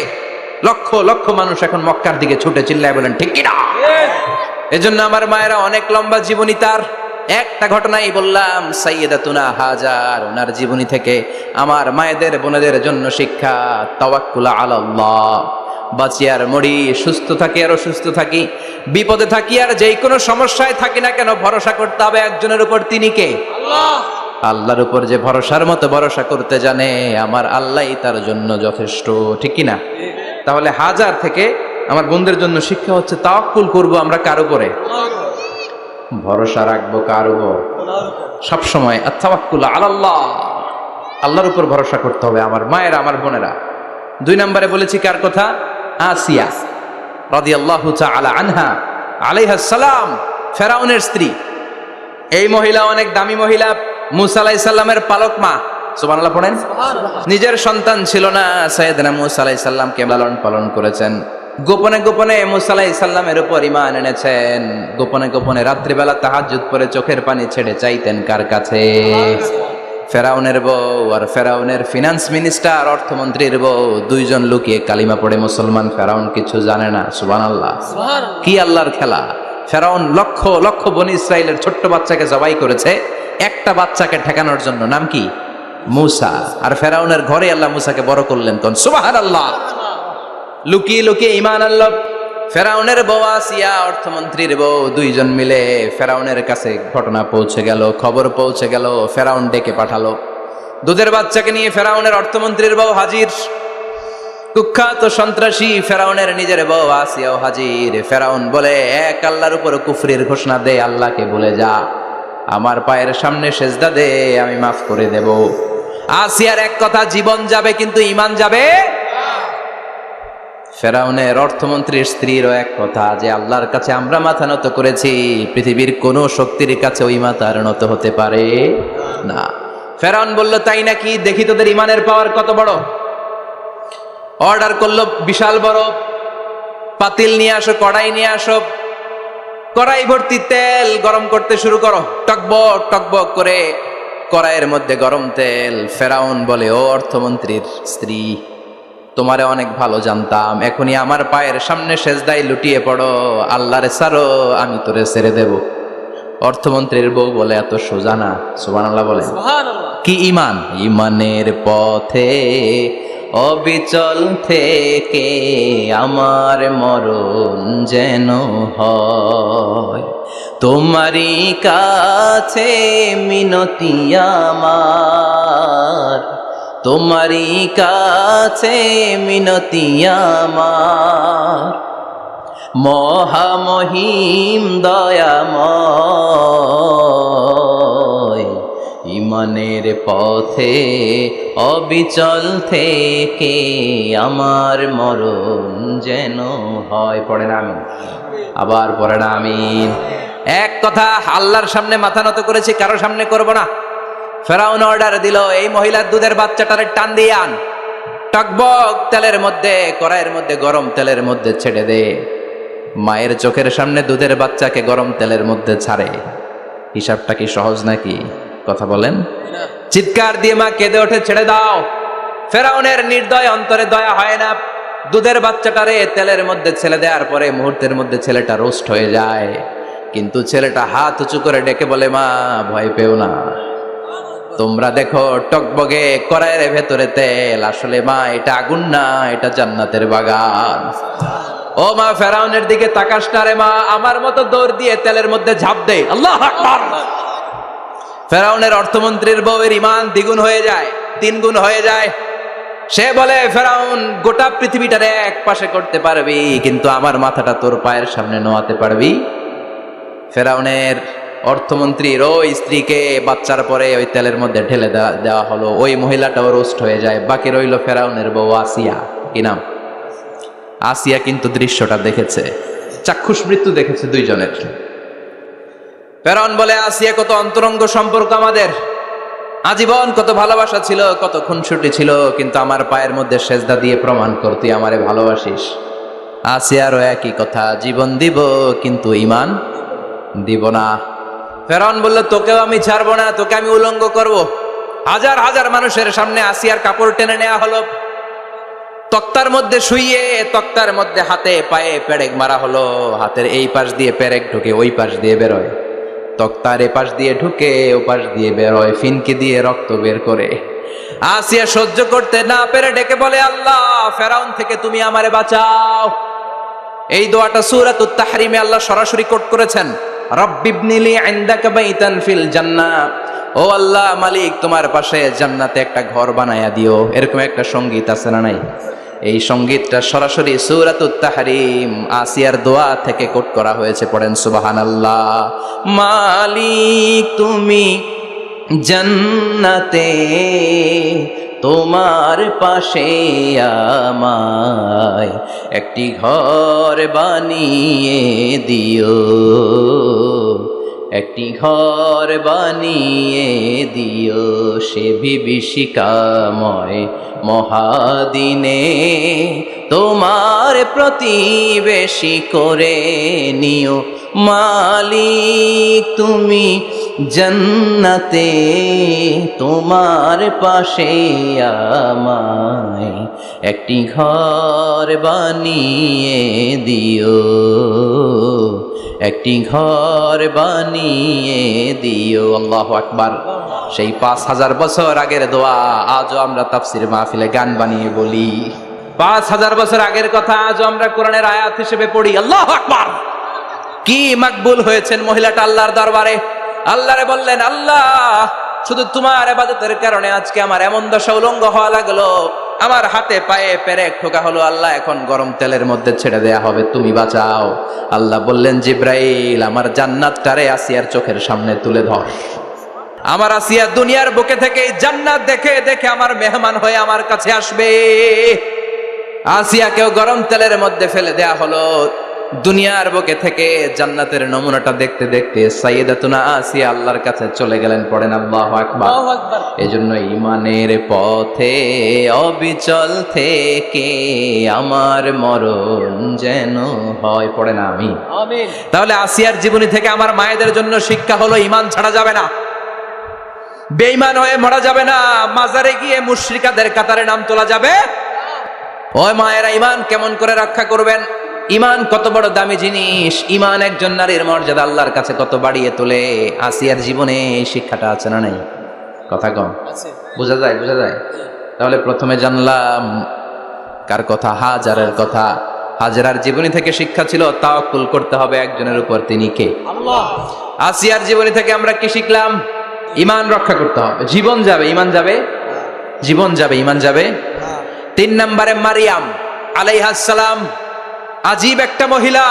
লক্ষ লক্ষ মানুষ এখন মক্কার দিকে ছুটে চিল্লায় বলেন, ঠিক কি না? এজন্য আমার মায়েরা অনেক লম্বা জীবনী। তার একটা ঘটনাই বললাম, সাইয়্যিদাতুনা হাজার, ওনার জীবনী থেকে আমার মায়েদের বোনেদের জন্য শিক্ষা, তাওয়াক্কুল আলাল্লাহ। বাঁচি আর মরি, সুস্থ থাকি আর অসুস্থ থাকি, বিপদে থাকি আর যেই কোনো সমস্যায় থাকি না কেন, ভরসা করতে হবে একজনের উপর। তিনি কে? আল্লাহ। আল্লাহর উপর যে ভরসার মতো ভরসা করতে জানে, আমার আল্লাহই তার জন্য যথেষ্ট। ঠিক কি না? তাহলে হাজার থেকে আমার বোনদের জন্য শিক্ষা হচ্ছে, তাওয়াক্কুল করব আমরা কার উপরে? ভরসা রাখবো কার উপর? সবসময় আত-তাওয়াক্কুল আলাল্লাহ, আল্লাহর উপর ভরসা করতে হবে আমার মায়েরা, আমার বোনেরা। 2 নম্বরে বলেছি কার কথা? আসিয়া রাদিয়াল্লাহু তাআলা আনহা আলাইহাস সালাম, ফেরাউনের স্ত্রী। এই মহিলা অনেক দামি মহিলা, মুসা আলাইহিস সালামের পালক মা। সুবহানাল্লাহ পড়েন। নিজের সন্তান ছিল না, সাইয়েদনা মুসা আলাইহিস সালামকে লালন পালন করেছেন। গোপনে গোপনে মুসা আলাইহিস সালামের উপর ঈমান এনেছেন, গোপনে গোপনে রাত্রিবেলা তাহাজ্জুদ পড়ে চোখের পানি ছেড়ে চাইতেন কার কাছে? ফেরাউনের বউ আর ফেরাউনের ফিনান্স মিনিস্টার, অর্থমন্ত্রীর বউ, দুইজন লুকিয়ে কালিমা পড়ে মুসলমান। ফেরাউন কিছু জানে না। সুবহানাল্লাহ। কি আল্লাহর খেলা! ফেরাউন লক্ষ লক্ষ বনি ইসরাইলের ছোট্ট বাচ্চাকে জবাই করেছে একটা বাচ্চাকে ঠেকানোর জন্য। নাম কি? মুসা। আর ফেরাউনের ঘরে আল্লাহ মুসাকে বড় করলেন। কোন সুবহানাল্লাহ! লুকিয়ে লুকিয়ে ঈমান আনলো। ফেরাউনের বউ আসিয়া, অর্থমন্ত্রীর বউ, দুইজন মিলে ফেরাউনের কাছে ঘটনা পৌঁছে গেল, খবর পৌঁছে গেল। ফেরাউন ডেকে পাঠালো দুধের বাচ্চাকে নিয়ে। ফেরাউনের অর্থমন্ত্রীর বউ হাজির, কুখ্যাত সন্ত্রাসী ফেরাউনের নিজের বউ আসিয়াও হাজির। ফেরাউন বলে, এক আল্লাহর উপর কুফরির ঘোষণা দে, আল্লাহকে বলে যা, আমার পায়ের সামনে সেজদা দে, আমি মাফ করে দেব। আসিয়ার এক কথা, জীবন যাবে কিন্তু ঈমান যাবে। ফেরাউনের অর্থমন্ত্রীর স্ত্রীরও এক কথা, যে আল্লাহর কাছে আমরা মাথা নত করেছি, পৃথিবীর কোন শক্তির কাছে ওই মাথা নত হতে পারে না। ফেরাউন বলল, তাই নাকি? দেখি তোদের ঈমানের পাওয়ার কত বড়। অর্ডার করলো বিশাল বড় পাতিল নিয়ে আসো, কড়াই নিয়ে আসো, কড়াই ভর্তি তেল গরম করতে শুরু করো। টকবক টকবক করে কড়াইয়ের মধ্যে গরম তেল। ফেরাউন বলে, ও অর্থমন্ত্রীর স্ত্রী, তোমারে অনেক ভালো জানতাম, এখনই আমার পায়ের সামনে সেজদায় লুটিয়ে পড়ো, আল্লাহরে ছাড়ো, আমি তোরে ছেড়ে দেব। অর্থমন্ত্রীর বউ বলে, এত সোজা না। সুবহানাল্লাহ বলে। কি ঈমান! ঈমানের পথে অবিচল থেকে আমার মরণ যেন হয়, তোমারই কাছে মিনতি আমার, তোমারই কাছে মিনতি আমার, মহামহিম দয়াময়, ঈমানের পথে অবিচল থেকে আমার মরণ যেন হয়। পড়েন আমিন। আবার পড়েন আমিন। এক কথা, আল্লাহর সামনে মাথা নত করেছি, কারো সামনে করব না। ফেরাউন অর্ডার দিল, এই মহিলার দুধের বাচ্চাটারে টান দিয়ে আন, টকবক তেলের মধ্যে, কড়াইয়ের মধ্যে গরম তেলের মধ্যে ছেড়ে দে। মায়ের চোখের সামনে দুধের বাচ্চাকে গরম তেলের মধ্যে ছাড়ে। হিসাবটা কি সহজ নাকি? কথা বলেন। চিৎকার দিয়ে মা কেঁদে ওঠে, ছেড়ে দাও। ফেরাউনের নির্দয় অন্তরে দয়া হয় না। দুধের বাচ্চাটারে তেলের মধ্যে ছেড়ে দেওয়ার পরে মুহূর্তের মধ্যে ছেলেটা রোস্ট হয়ে যায়। কিন্তু ছেলেটা হাত উঁচু করে ডেকে বলে, মা ভয় পেও না, তোমরা দেখো টকবগে কড়াইয়ের ভেতরে তেল, আসলে মা এটা আগুন না, এটা জান্নাতের বাগান। ও মা, ফেরাউনের দিকে তাকাস না রে মা, আমার মতো দৌড় দিয়ে তেলের মধ্যে ঝাঁপ দে। আল্লাহু আকবার। ফেরাউনের অর্থমন্ত্রীর বউয়ের ঈমান দ্বিগুণ হয়ে যায়, 3 গুণ হয়ে যায়। সে বলে, ফেরাউন, গোটা পৃথিবীটারে এক পাশে করতে পারবি, কিন্তু আমার মাথাটা তোর পায়ের সামনে নোয়াতে পারবি? ফেরাউনের অর্থমন্ত্রীর ওই স্ত্রীকে বাচ্চার পরে ওই তেলের মধ্যে ঢেলে দেওয়া হলো। ওই মহিলাটাও রোস্ট হয়ে যায়। বাকি রইল ফেরাউনের বউ আসিয়া। কি নাম? আসিয়া কিন্তু দৃশ্যটা দেখেছে, চাক্ষুষ মৃত্যু দেখেছে দুইজনের। ফেরাউন বলে, আসিয়া, কত অন্তরঙ্গ সম্পর্ক আমাদের, আজীবন কত ভালোবাসা ছিল, কত খুনসুটি ছিল, কিন্তু আমার পায়ের মধ্যে সেজদা দিয়ে প্রমাণ কর তুই আমারে ভালোবাসিস। আসিয়ারও একই কথা, জীবন দিব কিন্তু ঈমান দিব না। ফেরাউন বলল, তোকেও আমি ছাড়বো না, তোকে আমি উলঙ্গ করব। হাজার হাজার মানুষের সামনে আসিয়ার কাপড় টেনে নেওয়া হলো, তক্তার মধ্যে শুইয়ে তক্তার মধ্যে হাতে পায়ে পেরেক মারা হলো। হাতের এই পাশ দিয়ে পেরেক ঢুকে ওই পাশ দিয়ে বেরোয়, তক্তার এ পাশ দিয়ে ঢুকে ও পাশ দিয়ে বেরোয়, ফিনকি দিয়ে রক্ত বের করে। আসিয়া সহ্য করতে না পেরে ডেকে বলে, আল্লাহ, ফেরাউন থেকে তুমি আমারে বাঁচাও। এই দোয়াটা সূরাতুত তাহরিমে আল্লাহ সরাসরি কোট করেছেন, রব্বিবনিলি ইনদাকা বাইতান ফিল জান্নাহ। ও আল্লাহ, মালিক, তোমার পাশে জান্নাতে একটা ঘর বানায়া দিও। এরকম একটা সঙ্গীত আছে না নাই? এই সঙ্গীতটা সরাসরি সূরাতুত তাহরিম আসিয়ার দোয়া থেকে কোট করা হয়েছে। পড়েন সুবহানাল্লাহ। মালিক, তুমি জান্নাতে তোমার পাশে আমায় একটি ঘর বানিয়ে দিও, একটি ঘর বানিয়ে দিও সে বিভীষিকাময় মহাদিনে, তোমার প্রতিবেশী করে নিও মালিক তুমি জান্নাতে, তোমার পাশে আমায় একটি ঘর বানিয়ে দিও, একটি ঘর বানিয়ে দিও। আল্লাহু আকবার। সেই 5000 বছর আগের দোয়া আজও আমরা তাফসীর মাহফিলে গান বানিয়ে বলি। 5000 বছর আগের কথা আজও আমরা কোরআনের আয়াত হিসেবে পড়ি। আল্লাহু আকবার। কি মাকবুল হয়েছেন মহিলাটা আল্লাহর দরবারে। আল্লাহরে বললেন, আল্লাহ শুধু তোমার ইবাদতের কারণে আজকে আমার এমন দশা উলঙ্গ হওয়া লাগলো, আমার হাতে পায়ে পেরেক ঠোকা হলো, আল্লাহ এখন গরম তেলের মধ্যে ছেড়ে দেয়া হবে, তুমি বাঁচাও। আল্লাহ বললেন, জিব্রাইল আমার জান্নাতটারে আসিয়ার চোখের সামনে তুলে ধর। আমার আসিয়া দুনিয়ার বুকে থেকে জান্নাত দেখে দেখে আমার মেহমান হয়ে আমার কাছে আসবে। আসিয়াকেও গরম তেলের মধ্যে ফেলে দেয়া হলো। দুনিয়ার বুকে থেকে জান্নাতের নমুনাটা দেখতে দেখতে সাইয়েদাতুনা আসিয়া আল্লাহর কাছে চলে গেলেন। পড়েন আল্লাহু আকবার। এজন্য ঈমানের পথে অবিচল থেকে আমার মরণ যেন হয়। পড়েন আমিন। আমিন। তাহলে আসিয়ার জীবনী থেকে আমার মায়েদের জন্য শিক্ষা হলো, ঈমান ছাড়া যাবে না, বেঈমান হয়ে মরা যাবে না, মাজারে গিয়ে মুশরিকাদের কাতারে নাম তোলা যাবে। ওই মায়েরা ঈমান কেমন করে রক্ষা করবেন? ঈমান কত বড় দামি জিনিস, ঈমান একজন নারীর মর্যাদা আল্লাহর কাছে কত বাড়িয়ে তোলে। আসিয়ার জীবনে এই শিক্ষাটা আছে না নাই? কথা কম বোঝা যায়? বোঝা যায়। তাহলে প্রথমে জানলাম কার কথা? হাজারের কথা। হাজারার জীবনী থেকে শিক্ষা ছিল তাওয়াক্কুল করতে হবে একজনের উপর, তিনি কে? আল্লাহ। আসিয়ার জীবনী থেকে আমরা কি শিখলাম? ঈমান রক্ষা করতে হবে। জীবন যাবে, ঈমান যাবে, জীবন যাবে, ঈমান যাবে। 3 নম্বরে মারিয়াম আলাইহিস সালাম, আজীব একটা মহিলা,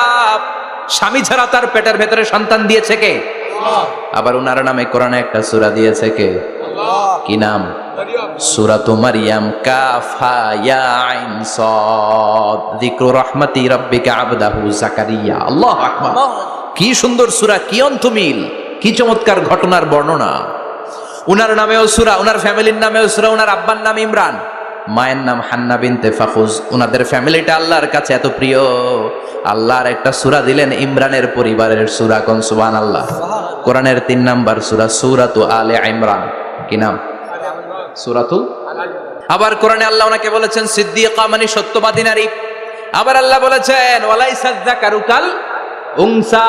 স্বামী ছাড়া তার পেটের ভেতরে সন্তান দিয়েছে কে? আবার উনার নামে কোরআনে একটা সূরা দিয়েছে কে? কি নাম? সূরাতু মারিয়াম। কাফ হা ইয়া আইন সাদ, যিকরু রাহমাতি রাব্বিকা আবদাহু যাকারিয়া। আল্লাহু আকবার। কি সুন্দর সূরা, কি অন্তমিল, কি চমৎকার ঘটনার বর্ণনা। উনার নামেও সূরা, উনার ফ্যামিলির নামেও সূরা। উনার আব্বার নাম ইমরান, মায়ের নাম হান্না বিনতে ফাখুজ। উনাদের ফ্যামিলিটা আল্লাহর কাছে এত প্রিয়, আল্লাহর একটা সূরা দিলেন ইমরানের পরিবারের সূরা। কোন সুবহানাল্লাহ। কোরআনের 3 নাম্বার সূরা, সূরাতু আলে ইমরান। কি নাম? সূরাতু। আবার কোরআনে আল্লাহ ওনাকে বলেছেন সিদ্দিকা, মানে সত্যবাদী নারী। আবার আল্লাহ বলেছেন ওয়ালাইসা যাকারু কাল উনসা,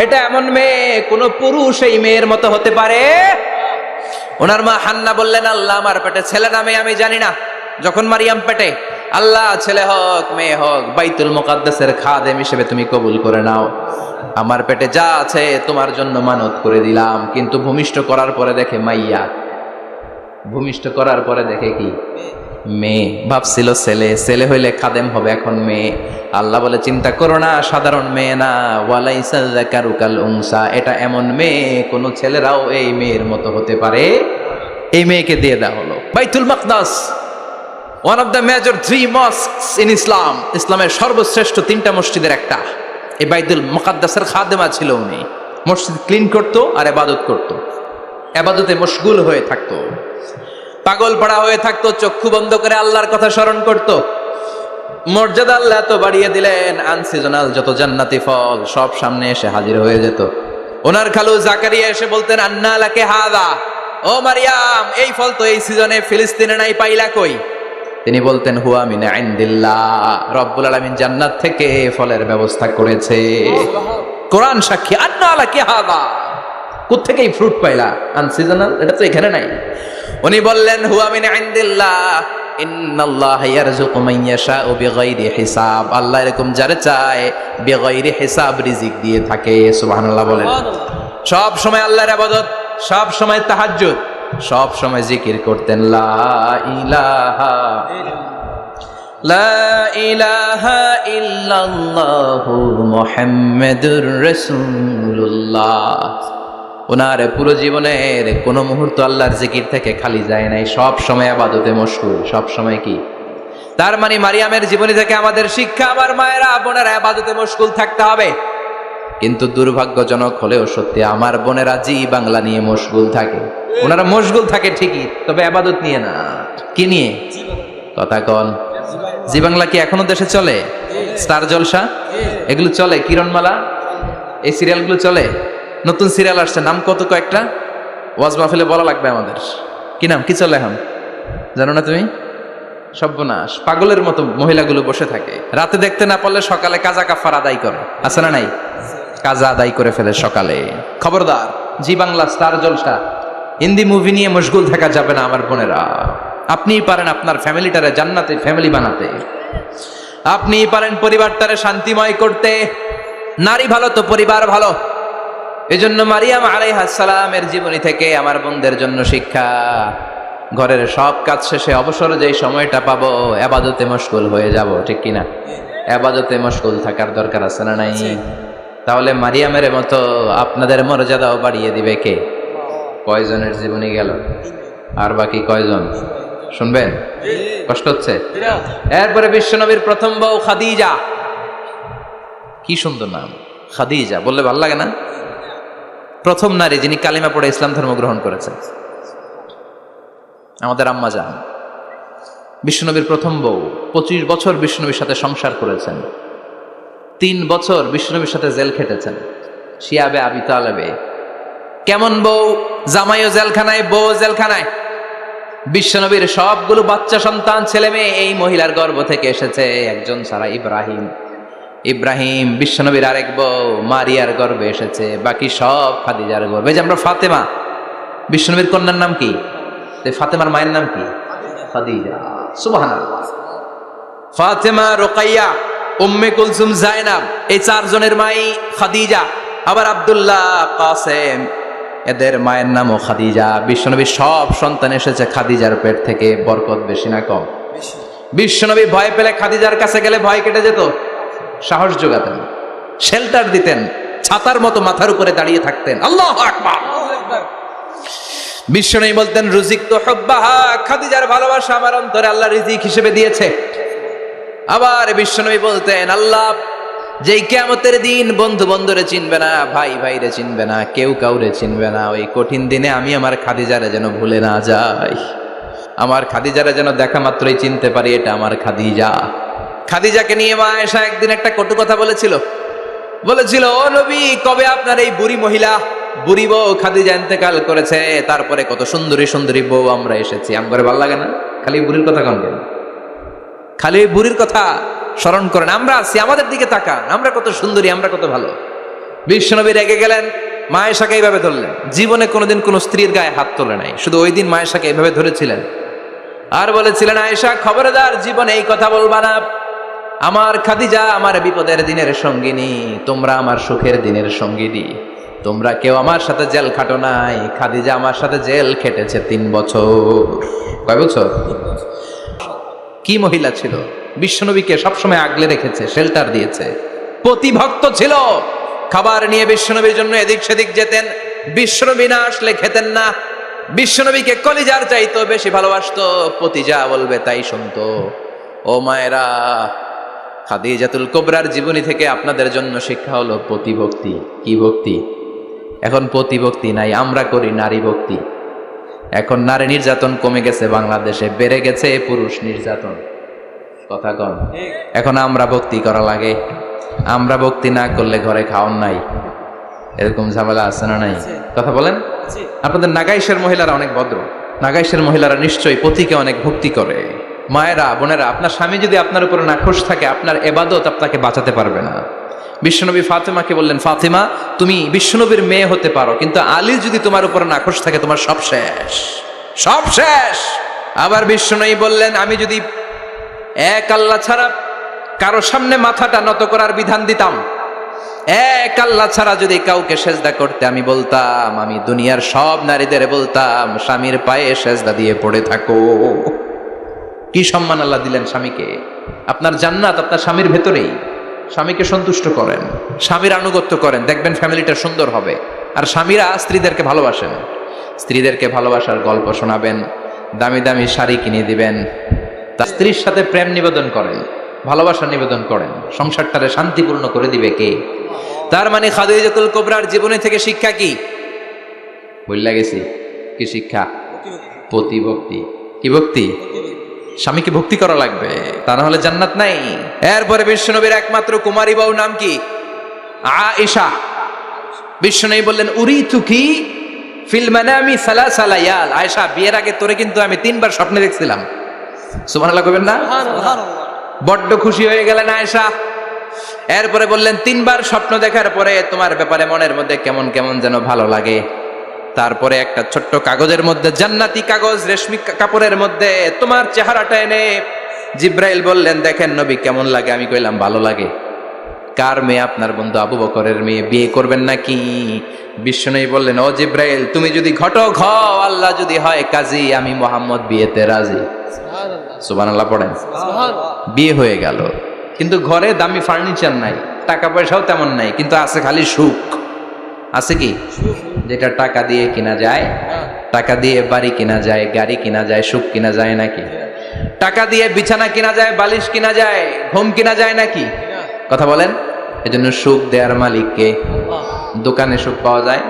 এটা এমন মেয়ে কোন পুরুষ এই মেয়ের মতো হতে পারে? ওনার মা হান্না বললেন, আল্লাহ আমার পেটে ছেলে না মেয়ে আমি জানি না। যখন মারিয়াম পেটে, আল্লাহ ছেলে হোক মেয়ে হোক বাইতুল মুকাদ্দাসের খাদেম হিসেবে তুমি কবুল করে নাও। আমার পেটে যা আছে তোমার জন্য মানত করে দিলাম। কিন্তু ভূমিষ্ঠ করার পরে দেখে মাইয়া, ভূমিষ্ঠ করার পরে দেখে কি? মেয়ে। ভাবছিল ছেলে, ছেলে হইলে খাদেম হবে, এখন মেয়ে। আল্লাহ বলে চিন্তা করো না, সাধারণ মেয়ে না। ওয়ালাইসা যাকারু কাল উনসা, এটা এমন মেয়ে কোন ছেলেরাও এই মেয়ের মতো হতে পারে। এই মেয়েকে দিয়ে দেওয়া হলো বাইতুল মাকদাস, one of the major 3 mosques in Islam. ইসলামের সর্বশ্রেষ্ঠ 3টা মসজিদের একটা। এই বাইতুল মুকাদ্দাসের খাদেমা ছিল উনি। মসজিদ ক্লিন করতো আর ইবাদত করতো, ইবাদতে মশগুল হয়ে থাকতো, পাগল পড়া হয়ে থাকতো, চক্ষু বন্ধ করে আল্লাহর কথা স্মরণ করত। মর্যাদা আল্লাহ তো বাড়িয়ে দিলেন, আনসিজনাল যত জান্নাতি ফল সব সামনে এসে হাজির হয়ে যেত। ওনার খালু জাকারিয়া এসে বলতেন, আন্না লাকে হাদা, ও মারিয়াম এই ফল তো এই সিজনে ফিলিস্তিনে নাই, পাইলা কই? তিনি বলতেন, হুয়া মিন ইনদিল্লাহ, রব্বুল আলামিন জান্নাত থেকে ফলের ব্যবস্থা করেছে। কোরআন সাক্ষী, আন্না লাকে হাদা, কোত্থেকে এই ফ্রুট পাইলা? আনসিজনাল, এটা তো এখানে নাই। উনি বললেন, হুয়া মিন ইনদিল্লাহ, ইন্নাল্লাহা ইয়ারযুকু মান ইয়াশাউ বিগাইরি হিসাব। আল্লাহ এরকম যারে চায় বিগাইরি হিসাব রিজিক দিয়ে থাকে। সুবহানাল্লাহ বলেন। সব সময় আল্লাহর ইবাদত, সব সময় তাহাজ্জুদ, সব সময় জিকির করতেন, লা ইলাহা ইল্লাল্লাহু মুহাম্মাদুর রাসূলুল্লাহ। ওনার পুরো জীবনের কোন মুহূর্ত আল্লাহর জিকির থেকে খালি যায় নাই, সব সময় ইবাদতে মশগুল, সব সময় কি? তার মানে মারিয়ামের জীবনী থেকে আমাদের শিক্ষা, আমার মায়েরা বোনেরা ইবাদতে মশগুল থাকতে হবে। কিন্তু দুর্ভাগ্যজনক হলেও সত্যি আমার বোনেরা জি বাংলা নিয়ে মশগুল থাকে। ওনারা মশগুল থাকে ঠিকই, তবে আবাদত নিয়ে না। কি নিয়ে? কথা কন। জি বাংলা কি এখনো দেশে চলে? স্টার জলসা এগুলো চলে, কিরণমালা এই সিরিয়ালগুলো চলে। নতুন সিরিয়াল আসছে, নাম কত কয়েকটা, ওয়াজ মাহফিলে বলা লাগবে আমাদের। কি নাম, কি চলে এখন জানো না তুমি? সর্বনাশ, পাগলের মতো মহিলাগুলো বসে থাকে, রাতে দেখতে না পারলে সকালে কাজা কাফার আদায় করে, আছে না নাই? কাজা আদায় করে ফেলে সকালে। খবরদার, জি বাংলা, স্টার জলসা, হিন্দি মুভি নিয়ে মশগুল থাকা যাবে না আমার বোনেরা। আপনিই পারেন আপনার ফ্যামিলিটারে জান্নাতে ফ্যামিলি বানাতে, আপনিই পারেন পরিবারটারে শান্তিময় করতে। নারী ভালো তো পরিবার ভালো। এজন্য মারিয়াম আলাইহিস সালামের জীবনী থেকে আমার বোনদের জন্য শিক্ষা, ঘরের সব কাজ শেষে অবসর যেই সময়টা পাবো ইবাদতে মশগুল হয়ে যাব, ঠিক কিনা? ইবাদতে মশগুল থাকার দরকার আছে না নাই? তাহলে মারিয়ামের মতো আপনাদের মর্যাদাও বাড়িয়ে দিবে কে? কয়জনের জীবনী গেল, আর বাকি কয়জন শুনবেন? কষ্ট হচ্ছে? এরপরে বিশ্বনবীর প্রথম বউ খাদিজা। কি সুন্দর নাম, খাদিজা বললে ভালো লাগে না? প্রথম নারী যিনি কালিমা পড়ে ইসলাম ধর্ম গ্রহণ করেছেন, আমাদের আম্মা জান। বিশ্বনবীর প্রথম বউ, 25 বছর বিশ্বনবীর সাথে সংসার করেছেন, 3 বছর বিশ্বনবীর সাথে জেল খেটেছেন, শিয়াবে আবি তালেবে। কেমন বউ? জামাইও জেলখানায়, বউ জেলখানায়। বিশ্বনবীর সবগুলো বাচ্চা সন্তান ছেলে মেয়ে এই মহিলার গর্ভ থেকে এসেছে, একজন ছাড়া, ইব্রাহিম বিশ্বনবীর আরেক বউ মারিয়ার গর্ভে এসেছে, বাকি সব খাদিজার গর্ভে। যে আমরা ফাতেমা, বিশ্বনবীর কন্যার নাম কি? ফাতেমার মায়ের নাম কি? খাদিজা। সুবহানাল্লাহ। ফাতেমা, রোকাইয়া, উম্মে কুলসুম, জায়নাব, এই 4 জনের মাই খাদিজা। আবার আব্দুল্লাহ, কাসেম, এদের মায়ের নামও খাদিজা। বিশ্বনবীর সব সন্তান এসেছে খাদিজার পেট থেকে। বরকত বেশি না কম? বিশ্বনবী ভয় পেলে খাদিজার কাছে গেলে ভয় কেটে যেত, সাহস যোগাতেন, শেল্টার দিতেন, ছাতার মতো মাথার উপরে দাঁড়িয়ে থাকতেন। আল্লাহু আকবার। বিশ্বনবী বলতেন, রুজিকতু হুব্বাহা, খাদিজার ভালোবাসা আমার অন্তরে আল্লাহ রিজিক হিসেবে দিয়েছে। আবার বিশ্বনবী বলতেন, আল্লাহ যেই কিয়ামতের দিন বন্ধু বন্ধুরে চিনবে না, ভাই ভাইরে চিনবে না, কেউ কাউরে চিনবে না, ওই কঠিন দিনে আমি আমার খাদিজারে যেন ভুলে না যাই, আমার খাদিজারে যেন দেখা মাত্রই চিনতে পারি এটা আমার খাদিজা। খাদিজাকে নিয়ে মা আয়েশা একদিন একটা কটু কথা বলেছিল, ও নবী, কবে আপনার এই বুড়ি মহিলা, বুড়ি বউ খাদিজা ইন্তেকাল করেছে, তারপরে কত সুন্দরী সুন্দরী বউ আমরা এসেছি, আমার ভালো লাগে না? খালি বুড়ির কথা কন কেন? খালি ওই বুড়ির কথা স্মরণ করেন। আমরা আছি, আমাদের দিকে তাকান, আমরা কত সুন্দরী, আমরা কত ভালো। বিশ্বনবী রেগে গেলেন, মা আয়েশাকে এইভাবে ধরলেন। জীবনে কোনোদিন কোনো স্ত্রীর গায়ে হাত তোলে নাই, শুধু ওই দিন মা আয়েশাকে এইভাবে ধরেছিলেন আর বলেছিলেন, আয়েশা খবরদার, জীবনে এই কথা বলবা না। আমার খাদিজা আমার বিপদের দিনের সঙ্গিনী, তোমরা আমার সুখের দিনের সঙ্গিনী। তোমরা কেউ আমার সাথে জেল খাটো নাই, খাদিজা আমার সাথে জেল খেটেছে 3 বছর। কয় বছর? কি মহিলা ছিল! বিশ্বনবীকে সবসময় আগলে রেখেছে, শেল্টার দিয়েছে, প্রতিভক্ত ছিল। খাবার নিয়ে বিশ্বনবীর জন্য এদিক সেদিক যেতেন, বিশ্বনবী না আসলে খেতেন না। বিশ্বনবীকে কলিজার চাইতো বেশি ভালোবাসতো, পতি যা বলবে তাই শুনতো। ও মায়েরা, খাদিজাতুল কুবরার জীবনী থেকে আপনাদের জন্য শিক্ষা হলো প্রতিভক্তি। কি ভক্তি? এখন প্রতিভক্তি নাই, আমরা করি নারী ভক্তি। এখন নারী নির্যাতন কমে গেছে বাংলাদেশে, বেড়ে গেছে পুরুষ নির্যাতন। কথা কন। এখন আমরা ভক্তি করা লাগে, আমরা ভক্তি না করলে ঘরে খাওয়ান নাই, এরকম ঝামেলা আছে না নাই? কথা বলেন। আপনাদের নাগাইশের মহিলারা অনেক ভদ্র, নাগাইশের মহিলারা নিশ্চয়ই পতিকে অনেক ভক্তি করে। মায়েরা, বোনেরা, আপনার স্বামী যদি আপনার উপরে নাখোশ থাকে, আপনার ইবাদত আপনাকে বাঁচাতে পারবে না। বিশ্বনবী ফাতেমাকে বললেন, ফাতেমা তুমি বিশ্বনবীর মেয়ে হতে পারো, কিন্তু আলী যদি তোমার উপরে নাখোশ থাকে তোমার সব শেষ, সব শেষ। আবার বিশ্বনবী বললেন, আমি যদি এক আল্লাহ ছাড়া কারো সামনে মাথাটা নত করার বিধান দিতাম, এক আল্লাহ ছাড়া যদি কাউকে সেজদা করতে আমি বলতাম, আমি দুনিয়ার সব নারীদের বলতাম স্বামীর পায়ে সেজদা দিয়ে পড়ে থাকো। কি সম্মান আল্লাহ দিলেন স্বামীকে! আপনার জান্নাত আপনার স্বামীর ভেতরেই। স্বামীকে সন্তুষ্ট করেন, স্বামীর আনুগত্য করেন, দেখবেন ফ্যামিলিটা সুন্দর হবে। আর স্বামীরা স্ত্রীদেরকে ভালোবাসেন, স্ত্রীদেরকে ভালোবাসার গল্প শোনাবেন, দামি দামি শাড়ি কিনে দিবেন, তার স্ত্রীর সাথে প্রেম নিবেদন করেন, ভালোবাসা নিবেদন করেন। সংসারটারে শান্তিপূর্ণ করে দিবে কে? তার মানে খাদিজাতুল কুবরার জীবনী থেকে শিক্ষা কি? বললা গেছি কি শিক্ষা? প্রতিভক্তি। কি ভক্তি? স্বামীকে ভক্তি করা লাগবে, তা না হলে জান্নাত নাই। এরপরে বিশ্বনবীর একমাত্র কুমারী বউ নাম কি? আয়েশা। বিশ্বনবী বললেন উরিতুকি ফিল মানামি সালাসা লায়াল। আয়েশা, বিয়ের আগে তোরে কিন্তু আমি 3 বার স্বপ্নে দেখছিলাম। সুবহানাল্লাহ কইবেন না? বড্ড খুশি হয়ে গেলেন আয়েশা। এরপরে বললেন 3 বার স্বপ্ন দেখার পরে তোমার ব্যাপারে মনের মধ্যে কেমন কেমন যেন ভালো লাগে। তারপরে একটা ছোট্ট কাগজের মধ্যে, জান্নাতি কাগজ, রেশমি কাপড়ের মধ্যে তোমার চেহারাটা এনে জিব্রাইল বললেন দেখেন নবী কেমন লাগে। আমি কইলাম ভালো লাগে। কার মেয়ে? আপনার বন্ধু আবু বকরের মেয়ে, বিয়ে করবেন নাকি? বিশ্বনবী বললেন ও জিব্রাইল, তুমি যদি ঘটক হও, আল্লাহ যদি হয় কাজী, আমি মুহাম্মদ বিয়েতে রাজি। সুবহানাল্লাহ পড়েন। বিয়ে হয়ে গেল, কিন্তু ঘরে দামি ফার্নিচার নাই, টাকা পয়সাও তেমন নাই, কিন্তু আছে খালি সুখ। আছে কি? যেটা টাকা দিয়ে কিনা যায়, টাকা দিয়ে বাড়ি কিনা যায়, গাড়ি কিনা যায়, সুখ কিনা যায় নাকি? টাকা দিয়ে বিছানা কিনা যায়, বালিশ কিনা যায়, ঘুম কিনা যায় নাকি? কথা বলেন। এজন্য সুখ দেয়ার মালিককে। দোকানে সুখ পাওয়া যায়?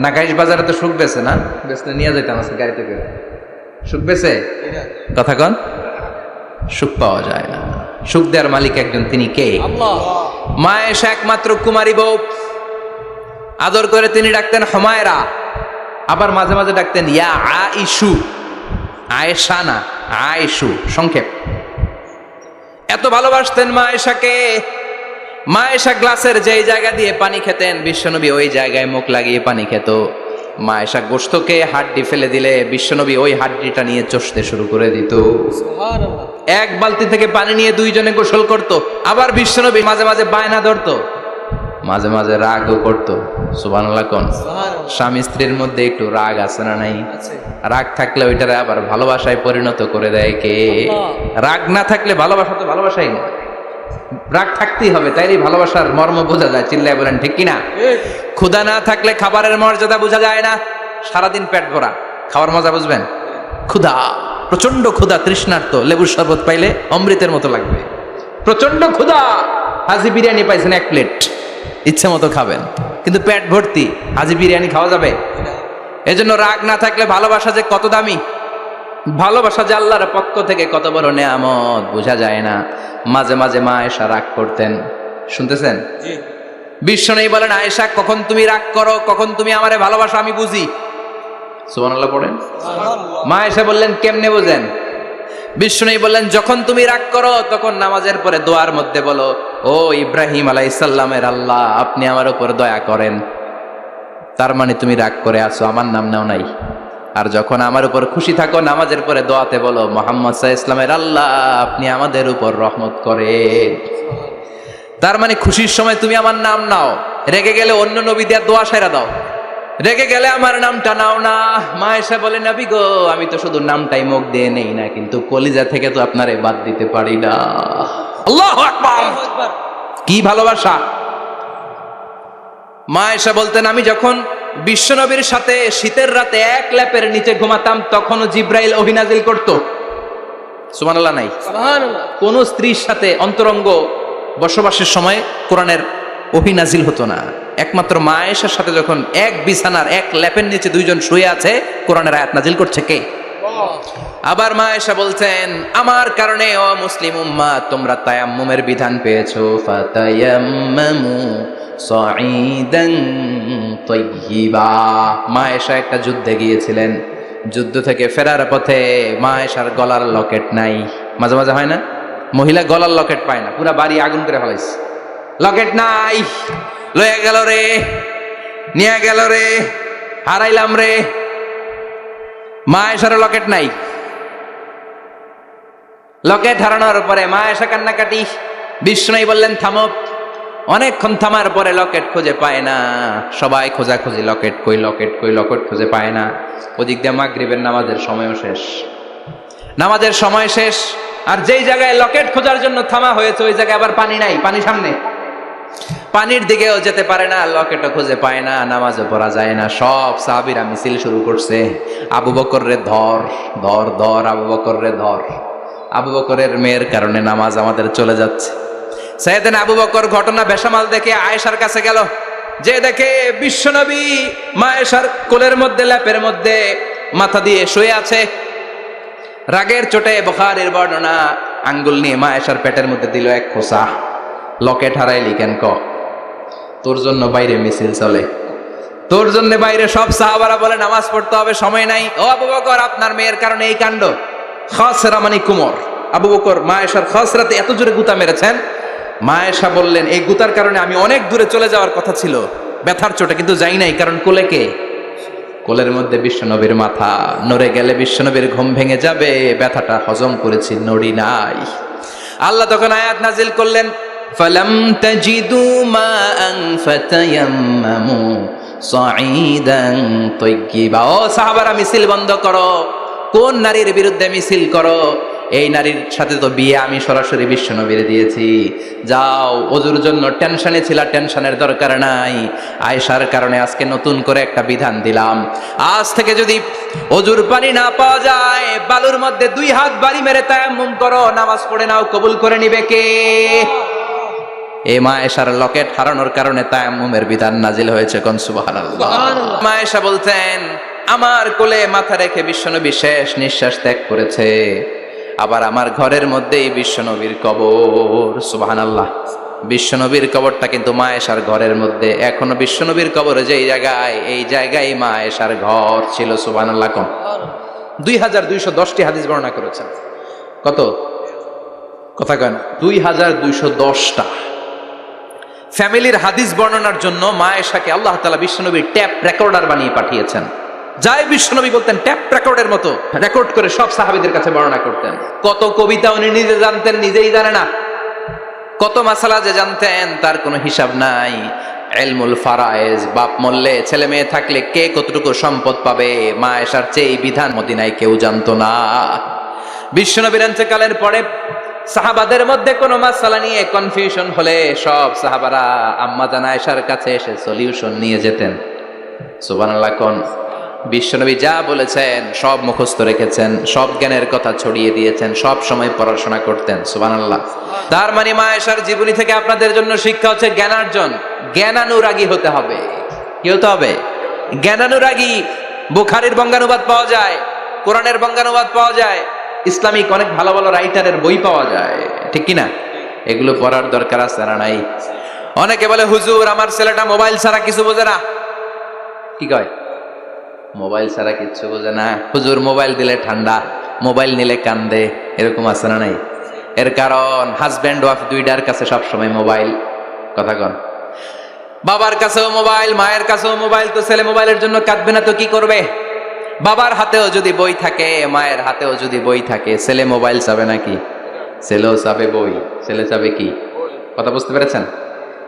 নাকাইশ বাজারে তো সুখ বেছে না, বেচলে নিয়ে যেতাম আজকে গাড়িতে করে। সুখ বেছে? কথা কন। সুখ পাওয়া যায় না। সুখ দেয়ার মালিক একজন, তিনি কে? মা আয়েশা একমাত্র কুমারী বউ। আদর করে তিনি ডাকতেন হুমায়রা, আবার মাঝে মাঝে ডাকতেন ইয়া আইশু। আয়েশা না, আয়েশু, সংক্ষেপ। এত ভালোবাসতেন মা আয়েশাকে। মা আয়েশা গ্লাসের যেই জায়গা দিয়ে পানি খেতেন, বিশ্বনবী ওই জায়গায় মুখ লাগিয়ে পানি খেত। মা আয়েশা গোশতকে হাড্ডি ফেলে দিলে বিশ্বনবী ওই হাড্ডিটা নিয়ে চষতে শুরু করে দিত। এক বালতি থেকে পানি নিয়ে 2 জনে গোসল করত। আবার বিশ্বনবী মাঝে মাঝে বায়না ধরতো, মাঝে মাঝে রাগও করতো। সুবহানাল্লাহ কোন। স্বামী স্ত্রীর মধ্যে একটু রাগ আছে না নাই? রাগ থাকলে ওইটারে আবার ভালোবাসায় পরিণত করে দেয় কে? রাগ না থাকলে ভালোবাসা তো ভালোবাসাই না, রাগ থাকতেই হবে, তাইলে ভালোবাসার মর্ম বোঝা যায়। চিল্লায় বলেন ঠিক কিনা? ক্ষুধা না থাকলে খাবারের মর্যাদা বোঝা যায় না। সারাদিন পেট ভরা, খাওয়ার মজা বুঝবেন? ক্ষুধা, প্রচন্ড ক্ষুধা, তৃষ্ণার্ত, লেবুর শরবত পাইলে অমৃতের মতো লাগবে। প্রচন্ড ক্ষুধা, হাজি বিরিয়ানি পাইছেন 1 প্লেট, ইচ্ছে মতো খাবেন, কিন্তু পেট ভর্তি, হাজি বিরিয়ানি খাওয়া যাবে? এজন্য রাগ না থাকলে ভালোবাসা যে কত দামি, ভালোবাসা যে আল্লাহর পক্ষ থেকে কত বড় নেয়ামত বোঝা যায় না। মাঝে মাঝে মা আয়েশা রাগ করতেন। শুনতেছেন? বিশ্বনবী বলেন আয়েশা, কখন তুমি রাগ করো, কখন তুমি আমারে ভালোবাসো আমি বুঝি। সুবহানাল্লাহ পড়েন। মা আয়েশা বললেন কেমনে বোঝেন? বিশ্বনবী বললেন যখন তুমি রাগ করো তখন নামাজের পরে দোয়ার মধ্যে বলো, ও ইব্রাহিম আলাইহিস সালামের আল্লাহ, আপনি আমার উপর দয়া করেন। তার মানে তুমি রাগ করে আছো, আমার নাম নাও নাই। আর যখন আমার উপর খুশি থাকো, নামাজের পরে দোয়াতে বলো, মুহাম্মদ সাল্লাল্লাহু আলাইহি ওয়াসাল্লামের আল্লাহ, আপনি আমাদের উপর রহমত করেন। তার মানে খুশির সময় তুমি আমার নাম নাও, রেগে গেলে অন্য নবী দেয়া দোয়া সাইরা দাও, রেগে গেলে আমার নামটা নাও না। মা আয়েশা বলে নবী গো, আমি তো শুধু নামটাই মুখ দিয়ে নেই না, কিন্তু কলিজা থেকে তো আপনারে বাদ দিতে পারি না। আল্লাহু আকবার! কি ভালোবাসা! মা আয়েশা বলতেন আমি যখন বিশ্বনবীর সাথে শীতের রাতে এক ল্যাপের নিচে ঘুমাতাম, তখনও জিব্রাইল ওহী নাজিল করত। সুবহানাল্লাহ নাই? সুবহানাল্লাহ। কোন স্ত্রীর সাথে অন্তরঙ্গ বসবাসের সময় কোরআনের ওহী নাজিল হতো না। একমাত্র মা আয়েশার সাথে যখন এক বিছানার এক ল্যাপের নিচে 2 জন শুয়ে আছে, কোরআনের আয়াত নাজিল করছে কে? আবার মা আয়েশা বলছেন আমার কারণে ও মুসলিম উম্মাহ তোমরা তায়াম্মুমের বিধান পেয়েছো। ফাতায়াম্মামু সাঈদান তাইয়্যিবা। মা আয়েশা একটা যুদ্ধে গিয়েছিলেন, যুদ্ধ থেকে ফেরার পথে মা আয়েশার গলার লকেট নাই। মাঝে মাঝে হয় না, মহিলা গলার লকেট পায় না, পুরা বাড়ি আগুন করে ফেলাইছে, লকেট নাই, লয়ে গেল রে, নিয়ে গেল রে, হারাইলাম রে। মা আয়েশার লকেট নাই। লকেট হারানোর পরে মা আয়েশা কান্নাকাটি। বিষ্ণু বললেন থামো। অনেকক্ষণ থামার পরে লকেট খুঁজে পায় না, সবাই খোঁজাখুঁজি, লকেট কই, লকেট কই, লকেট খুঁজে পায় না। ওদিক দিয়ে মাগরিবের নামাজের সময়ও শেষ, নামাজের সময় শেষ। আর যেই জায়গায় লকেট খোঁজার জন্য থামা হয়েছে ওই জায়গায় আবার পানি নাই, পানি সামনে, পানির দিকেও যেতে পারে না, লকেটও খুঁজে পায় না, নামাজও পড়া যায় না। সব সাহাবীরা মিছিল শুরু করছে, আবু বকর রে ধর ধর ধর, আবু বকর রে ধর। আবু বকরের মেয়ের কারণে নামাজ আমাদের চলে যাচ্ছে। সাইয়েদনা আবু বকর ঘটনা বেসামাল দেখে আয়েশার কাছে গেল। যে দেখে বিশ্বনবী মা আয়েশার কোলের মধ্যে, ল্যাপের মধ্যে মাথা দিয়ে শুয়ে আছে। রাগের চোটে বুখারীর বর্ণনা, আঙ্গুল নিয়ে মা আয়েশার পেটের মধ্যে দিল এক খোসা। লকেট হারাইলি কেন ক? তোর জন্য বাইরে মিছিল চলে, তোর জন্য বাইরে সব সাহাবারা বলে নামাজ পড়তে হবে, সময় নাই। ও আবু বকর, আপনার মেয়ের কারণে এই কাণ্ড। খাসরা মানে কুমর। আবু বকর মা আয়েশার খাসরাতে এত জোরে গুতা মেরেছেন, মা আয়েশা বললেন এই গুতার কারণে আমি অনেক দূরে চলে যাওয়ার কথা ছিল ব্যথার চোটে, কিন্তু যাই নাই, কারণ কোলে কে? কোলের মধ্যে বিশ্বনবীর মাথা। নড়ে গেলে বিশ্বনবীর ঘুম ভেঙে যাবে, ব্যথাটা হজম করেছি, নড়ি নাই। আল্লাহ তখন আয়াত নাজিল করলেন, ফালাম তাজিদু মাআন ফাতায়াম্মামু সাঈদান তাইয়্যিবা। ও সাহাবারা, মিছিল বন্ধ করো। কোন নারীর বিরুদ্ধে মিছিল করো? এই নারীর সাথে তো বিয়ে আমি সরাসরি বিশ্বনবীর দিয়েছি। যাও, ওজুর জন্য টেনশনে ছিলা, টেনশনের দরকার নাই। আয়েশার কারণে আজকে নতুন করে একটা বিধান দিলাম, আজ থেকে যদি ওজুর পানি না পাওয়া যায়, বালুর মধ্যে 2 হাত বাড়ি মেরে তায়াম্মুম করো, নামাজ পড়ে নাও, কবুল করে নিবে কে? এই মা আয়েশার লকেট হারানোর কারণে তায়াম্মুমের বিধান নাজিল হয়েছে। কোন সুবহানাল্লাহ। মা আয়েশা বলতেন, আমার কোলে মাথা রেখে বিশ্বনবী শেষ নিঃশ্বাস ত্যাগ করেছে, আবার আমার ঘরের মধ্যেই বিশ্বনবীর কবর। সুবহানাল্লাহ। বিশ্বনবীর কবরটা কিন্তু মা আয়েশার ঘরের মধ্যে। এখনো বিশ্বনবীর কবর যেই জায়গায়, এই জায়গায় মা আয়েশার ঘর ছিল। সুবহানাল্লাহ। কোন 2210টি হাদিস বর্ণনা করেছেন। কত কথা কেন? 2210টা। ফ্যামিলির হাদিস বর্ণনার জন্য মা আয়েশাকে আল্লাহ তাআলা বিশ্বনবীর ট্যাপ রেকর্ডার বানিয়ে পাঠিয়েছেন। যাই বিশ্বনবী বলতেন ট্যাপ রেকর্ডের মতো রেকর্ড করে সব সাহাবীদের কাছে বর্ণনা করতেন। কত কবিতা উনি নিজে জানতেন, নিজেই জানে না। কত মাসালা যে জানতেন তার কোনো হিসাব নাই। ইলমুল ফারায়েজ, বাপ মরলে ছেলে মেয়ে থাকলে কে কতটুকু সম্পদ পাবে, মা আয়েশার চেয়ে এই বিধান মদিনায় কেউ জানতো না। বিশ্বনবীর ইন্তেকালের পরে সাহাবাদের মধ্যে কোনো মাসালা নিয়ে কনফিউশন হলে সব সাহাবারা আম্মা জান আয়েশার কাছে এসে সলিউশন নিয়ে যেতেন। সুবহানাল্লাহ। কোন বিশ্বনবী যা বলেছেন সব মুখস্থ রেখেছেন, সব জ্ঞানের কথা ছড়িয়ে দিয়েছেন, সব সময় পড়াশোনা করতেন। সুবহানাল্লাহ। তার মানে মা আয়েশার জীবনী থেকে আপনাদের জন্য শিক্ষা হচ্ছে জ্ঞানার্জন, জ্ঞানানুরাগী হতে হবে। কি হতে হবে? জ্ঞানানুরাগী। বুখারীর বঙ্গানুবাদ পাওয়া যায়, কোরআনের বঙ্গানুবাদ পাওয়া যায়, ইসলামিক অনেক ভালো ভালো রাইটারের বই পাওয়া যায়, ঠিক কিনা? এগুলো পড়ার দরকার আছে না নাই? অনেকে বলে হুজুর আমার ছেলেটা মোবাইল ছাড়া কিছু বোঝে না। কি কয়? মোবাইল ছাড়া কিচ্ছু বোঝে না। হুজুর মোবাইল দিলে ঠান্ডা, মোবাইল নিলে কান্দে, এরকম আছে না নাই? এর কারণ হাজব্যান্ড ওয়াইফ দুইটার কাছে সবসময় মোবাইল। কথা কন। বাবার কাছেও মোবাইল, মায়ের কাছেও মোবাইল, তো ছেলে মোবাইলের জন্য কাঁদবে না তো কি করবে? বাবার হাতেও যদি বই থাকে, মায়ের হাতেও যদি বই থাকে, ছেলে মোবাইল চাবে নাকি? ছেলেও চাবে বই, ছেলে চাবে কি? কথা বুঝতে পেরেছেন?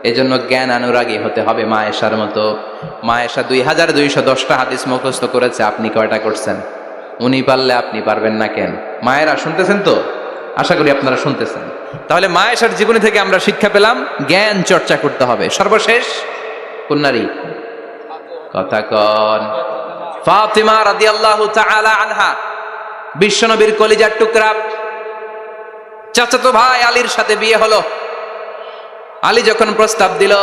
এই জন্য জ্ঞান অনুরাগী হতে হবে মা আয়েশার মতো। মা আয়েশা 2210টা হাদিস মুখস্থ করেছে, আপনি কয়টা করছেন? উনি পারলে আপনি পারবেন না কেন? মায়েরা শুনতেছেন তো? আশা করি আপনারা শুনতেছেন। তাহলে মা আয়েশার জীবনী থেকে আমরা শিক্ষা পেলাম জ্ঞান চর্চা করতে হবে। সর্বশেষ কোন নারী? কথা কন। ফাতিমা রাদিয়াল্লাহু তাআলা আনহা, বিশ্বনবীর কলিজার টুকরা। চাচাতো ভাই আলীর সাথে বিয়ে হলো। আলী যখন প্রস্তাব দিল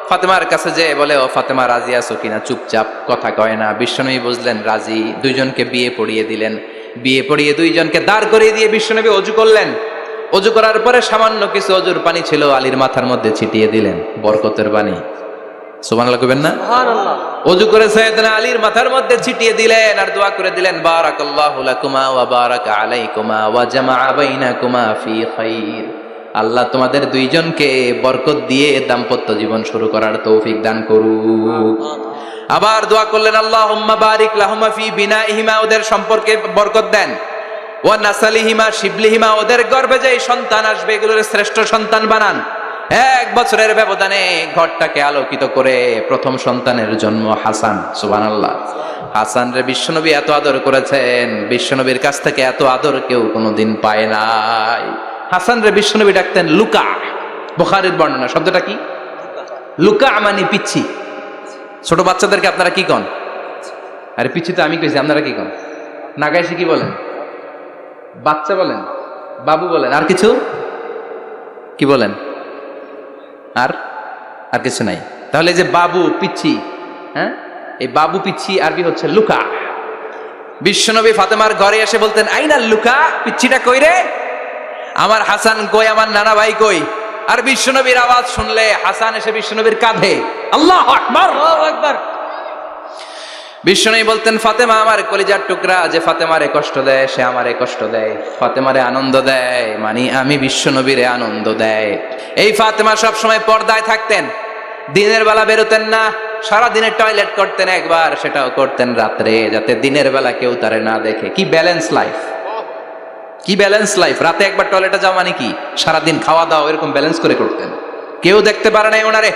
ফাতেমার কাছে, যে বলে ও ফাতেমা রাজি আছো কিনা? চুপচাপ, কথা কয় না। বিশ্বনবী বুঝলেন রাজি, দুইজনকে বিয়ে পড়িয়ে দিলেন। বিয়ে পড়িয়ে দুইজনকে দাঁড় করিয়ে দিয়ে বিশ্বনবী ওযু করলেন। ওযু করার পরে সামান্য কিছু ওযুর পানি ছিল, আলীর মাথার মধ্যে ছিটিয়ে দিলেন, বরকতের পানি। সুবহানাল্লাহ কইবেন না? সুবহানাল্লাহ। ওযু করে সাইয়েদনা আলীর মাথার মধ্যে ছিটিয়ে দিলেন আর দোয়া করে দিলেন, বারাকাল্লাহু লাকুমা ওয়া বারাকা আলাইকুমা ওয়া জামাআ বাইনাকুমা ফি খাইর। আল্লাহ তোমাদের দুইজনকে বরকত দিয়ে দাম্পত্য জীবন শুরু করার তৌফিক দান করুক। আবার দোয়া করলেন, আল্লাহুম্মা বারিক লাহুমা ফি বিনাইহিমা, ওদের সম্পর্কে বরকত দেন। ওয়া নাসালিহিমা শিবলিহিমা, ওদের গর্ভে যে সন্তান আসবে এগুলোর শ্রেষ্ঠ সন্তান বানান। 1 বছরের ব্যবধানে ঘরটাকে আলোকিত করে প্রথম সন্তানের জন্ম হাসান। সুবহানাল্লাহ। হাসান রে বিশ্বনবী এত আদর করেছেন, বিশ্বনবীর কাছ থেকে এত আদর কেউ কোনোদিন পায় নাই। হাসান রে বিশ্বনবী ডাকতেন লুকা। বুখারীর বর্ণনা, শব্দটা কি? লুকা মানে পিচ্ছি। ছোট বাচ্চাদেরকে আপনারা কি কন? আরে পিচ্ছি তো আমি কইছি, আপনারা কি কন? নাগাইছি কি বলেন? বাচ্চা বলেন, বাবু বলেন, আর কিছু কি বলেন? আর কিছু নাই। তাহলে যে বাবু পিচ্ছি, হ্যাঁ, এই বাবু পিচ্ছি আরবি হচ্ছে লুকা। বিশ্বনবী ফাতেমার ঘরে এসে বলতেন, আইনা লুকা, পিচ্ছিটা কই রে? আমার হাসান কই, আমার নানা ভাই কই? আর বিশ্বনবীর আওয়াজ শুনলে হাসান এসে বিশ্বনবীর কাঁধে, আল্লাহু আকবার, আল্লাহু আকবার। বিশ্বনবী বলতেন, ফাতেমা আমার কলিজার টুকরা, যে ফাতেমারে কষ্ট দেয় সে আমারে কষ্ট দেয়, ফাতেমারে আনন্দ দেয় মানে আমি বিশ্বনবীরে আনন্দ দেয়। এই ফাতেমা সব সময় পর্দায় থাকতেন, দিনের বেলা বেরোতেন না, সারা দিনে টয়লেট করতেন একবার, সেটাও করতেন রাত্রে, যাতে দিনের বেলা কেউ তারে না দেখে। কি ব্যালেন্স লাইফ, কি ব্যালেন্স লাইফ! রাতে একবার টয়লেটে যাওয়া মানে কি সারাদিন খাওয়া দাওয়া এরকম ব্যালেন্স করে করতেন। কেউ দেখতে পারে নাই ওনারে,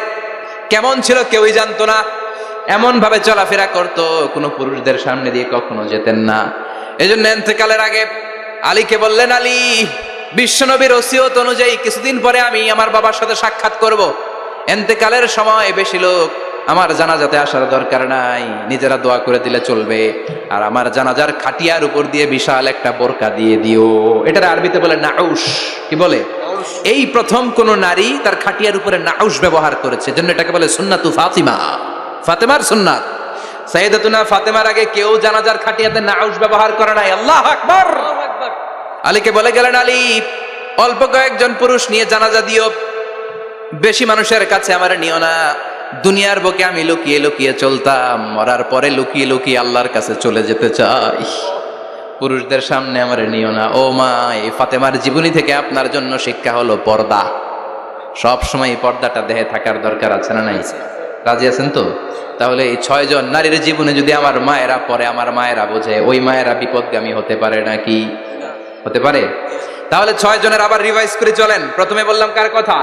কেমন ছিল কেউই জানতো না। এমন ভাবে চলাফেরা করতো, কোনো পুরুষদের সামনে দিয়ে কখনো যেতেন না। এজন্য ইন্তেকালের আগে আলীকে বললেন, আলী, বিশ্বনবীর ওসিয়ত অনুযায়ী কিছুদিন পরে আমি আমার বাবার সাথে সাক্ষাৎ করব। ইন্তেকালের সময় বেশি লোক আমার জানাজাতে আসার দরকার নাই, নিজেরা দোয়া করে দিলে চলবে। আর আমার জানাজার খাটিয়ার উপর দিয়ে বিশাল একটা বোরকা দিয়ে দিও। এটার আরবিতে বলে নাউশ। কি বলে? এই প্রথম কোন নারী তার খাটিয়ার উপরে নাউশ ব্যবহার করেছে, জন্য এটাকে বলে সুন্নাতু ফাতিমা, ফাতেমার সুন্নাত। সাইয়েদাতুনা ফাতেমার আগে কেউ জানাজার খাটিয়াতে নাউশ ব্যবহার করে নাই। আল্লাহু আকবার। আলীকে বলে গেলেন, আলী, অল্প কয়েকজন পুরুষ নিয়ে জানাজা দিও, বেশি মানুষের কাছে আমার নিও না। দুনিয়ার বুকে আমি লুকিয়ে লুকিয়ে চলতাম, মরার পরে লুকিয়ে লুকিয়ে আল্লাহর কাছে চলে যেতে চাই, পুরুষদের সামনে আমার নিও না। ও মা, এই ফাতেমার জীবনী থেকে আপনার জন্য শিক্ষা হলো পর্দা। সব সময় পর্দাটা দেহে থাকার দরকার আছে না নাই? রাজি আছেন তো? তাহলে এই 6 জন নারীর জীবনে যদি আমার মায়েরা পরে, আমার মায়েরা বোঝে, ওই মায়েরা বিপদগামী হতে পারে নাকি? হতে পারে। তাহলে 6 জনের আবার রিভাইজ করে চলেন। প্রথমে বললাম কার কথা?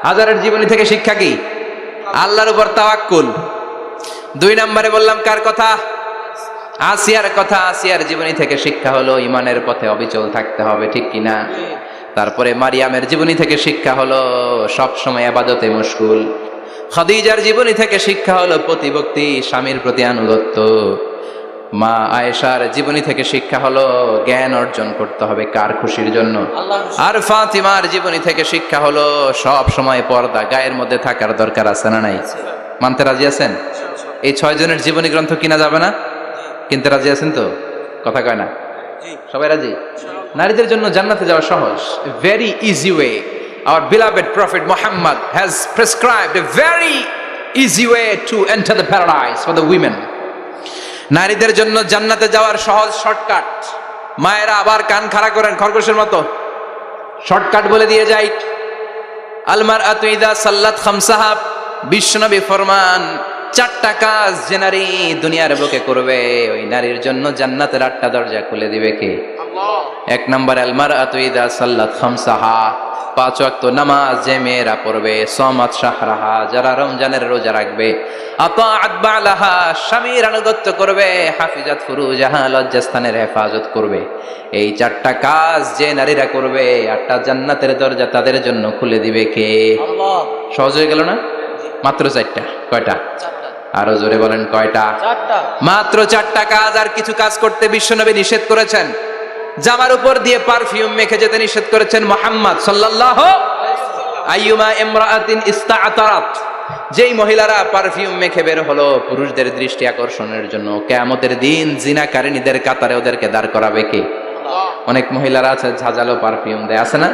হাজারের জীবনী থেকে শিক্ষা কি? আল্লাহর উপর তাওয়াক্কুল। 2 নম্বরে বললাম কার কথা? আসিয়ার কথা। আসিয়ার জীবনী থেকে শিক্ষা হলো ইমানের পথে অবিচল থাকতে হবে, ঠিক কিনা? তারপরে মারিয়ামের জীবনী থেকে শিক্ষা হলো সব সময় ইবাদতে মশগুল। খাদিজার জীবনী থেকে শিক্ষা হলো প্রতিভক্তি, স্বামীর প্রতি আনুগত্য। মা আয়েশার জীবনী থেকে শিক্ষা হলো জ্ঞান অর্জন করতে হবে কার খুশির জন্য? আর ফাতিমার জীবনী থেকে শিক্ষা হলো সব সময় পর্দা, গায়ের মধ্যে থাকার দরকার আছে না নাই? মানতে রাজি আছেন? এই 6 জনের জীবনী গ্রন্থ কিনা যাবে না? কিনতে রাজি আছেন তো? কথা কয় না? সবাই রাজি? নারীদের জন্য জান্নাতে যাওয়া সহজ, very easy way. Our beloved Prophet Muhammad has prescribed a very easy way to enter the paradise for the women. নারীদের জন্য জান্নাতে যাওয়ার সহজ শর্টকাট। মায়েরা আবার কান খাড়া করেন খরগোশের মতো, শর্টকাট বলে দিয়ে যাই। আলমারআতু ইযা সাল্লাত খামসাহা, বিশ্বনবী ফরমান 4টা কাজ যে নারী দুনিয়ার বুকে করবে, ওই নারীর জন্য জান্নাতের 8টা দরজা খুলে দিবে কে? আল্লাহ। 1 নম্বর, আলমারআতু ইযা সাল্লাত খামসাহা, 5 ওয়াক্ত নামাজ যে মেয়েরা পড়বে, সামাত শাহরাহা, যারা রমজানের রোজা রাখবে, আতাআত বালাহা, স্বামীর আনুগত্য করবে, হাফিজাত ফুরুজাহা, লজ্জাস্থানের হেফাজত করবে। এই 4টা কাজ যে নারীরা করবে, 8টা জান্নাতের দরজা তাদের জন্য খুলে দিবে কে? আল্লাহ। সহজ হয়ে গেল না? মাত্র 4টা। কয়টা? 4টা। আরো জোরে বলেন, কয়টা? 4টা। মাত্র 4টা কাজ। আর কিছু কাজ করতে বিশ্বনবী নিষেধ করেছেন। জামার উপর দিয়ে পারফিউম মেখে যেতে নিষেধ করেছেন মুহাম্মদ সাল্লাল্লাহু আলাইহি ওয়াসাল্লাম। আইয়ুমা ইমরাআতিন ইস্তাআতারাত, যেই মহিলারা পারফিউম মেখে বের হলো পুরুষদের দৃষ্টি আকর্ষণের জন্য, কিয়ামতের দিন জিনাকারিনীদের কাতারে ওদেরকে দাঁড় করাবে কে? আল্লাহ। অনেক মহিলারা আছে ঝাঁঝালো পারফিউম দেয়, আছে না?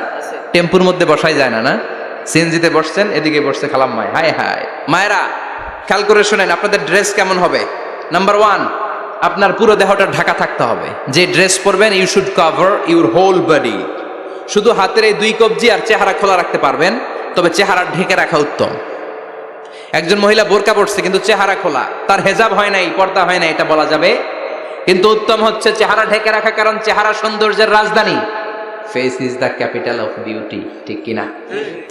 টেম্পুর মধ্যে বসাই যায় না, না? সিএনজিতে বসছেন, এদিকে বসছে খালাম্মাই, হায় হায়। মায়েরা খেয়াল করে শুনেন, আপনাদের ড্রেস কেমন হবে? নাম্বার 1, আপনার পুরো দেহটা ঢাকা থাকতে হবে। যে ড্রেস পরবেন, you should cover your whole body. শুধু হাতের এই 2 কবজি আর চেহারা খোলা রাখতে পারবেন, তবে চেহারা ঢেকে রাখা উত্তম। একজন মহিলা বোরকা পরছে কিন্তু চেহারা খোলা, তার হেজাব হয় নাই, পর্দা হয় নাই, এটা বলা যাবে। কিন্তু উত্তম হচ্ছে চেহারা ঢেকে রাখা, কারণ চেহারা সৌন্দর্যের রাজধানী। Face is the capital of beauty, ঠিক কিনা?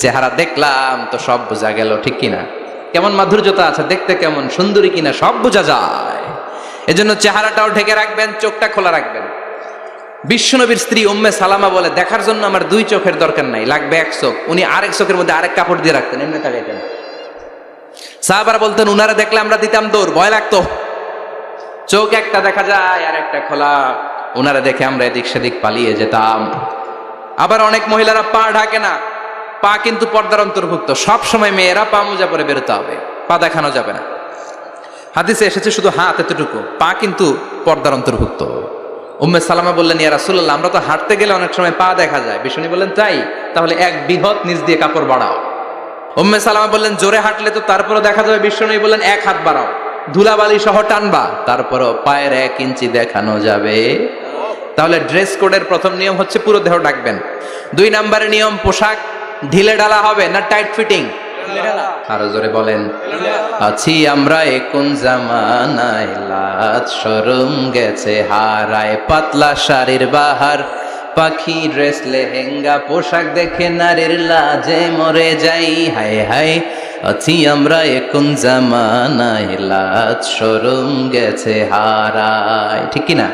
চেহারা দেখলাম তো সব বোঝা গেল, ঠিক কিনা? কেমন মাধুর্যতা আছে, দেখতে কেমন সুন্দরী কিনা সব বোঝা যায়। এজন্য চেহারাটাও ঢেকে রাখবেন, চোখটা খোলা রাখবেন। বিশ্বনবীর স্ত্রী উম্মে সালামা বলে, দেখার জন্য আমার 2 চোখের দরকার নাই, লাগবে 1 চোখ। উনি আরেক চোখের মধ্যে আরেক কাপড় দিয়ে রাখতেন, এমনি তাকাইতেন। সাহাবারা বলতেন, উনারা দেখলে আমরা দিতাম দৌড়, ভয় লাগতো। চোখ একটা দেখা যায় আর একটা খোলা, উনারা দেখে আমরা এদিক সেদিক পালিয়ে যেতাম। আবার অনেক মহিলারা পা ঢাকে না, পা কিন্তু পর্দার অন্তর্ভুক্ত, সব সময় মেয়েরা পা মোজা পরে বেরোতে হবে, পা দেখানো যাবে না। হাদিসে এসেছে শুধু হাত এতটুকু, পা কিন্তু পর্দার অন্তর্ভুক্ত। উম্মে সালামা বললেন, ইয়া রাসূলুল্লাহ, আমরা তো হাঁটতে গেলে অনেক সময় পা দেখা যায়। বিষ্ণু বললেন, তাই? তাহলে এক বৃহৎ নিচ দিয়ে কাপড় বাড়াও। উম্মে সালামা বললেন, জোরে হাঁটলে তো তারপরও দেখা যাবে। বিষ্ণু বললেন, এক হাত বাড়াও, ধুলাবালি সহ টানবা, তারপরও পায়ের 1 ইঞ্চি দেখানো যাবে। তাহলে ড্রেস কোডের প্রথম নিয়ম হচ্ছে পুরো দেহ ঢাকবেন। 2 নম্বরের নিয়ম, পোশাক ঢিলে ঢালা হবে না টাইট ফিটিং? আরো জোরে বলেন। আছি আমরা কোন জামানায়, লাজ শরম গেছে হারায়, পাতলা শাড়ির বাহার, পাখি ড্রেস লেহেঙ্গা, পোশাক দেখে নারীর লাজে মরে যাই। হায় হায়, আছি আমরা কোন জামানায়, লাজ শরম গেছে হারায়। ঠিক কিনা?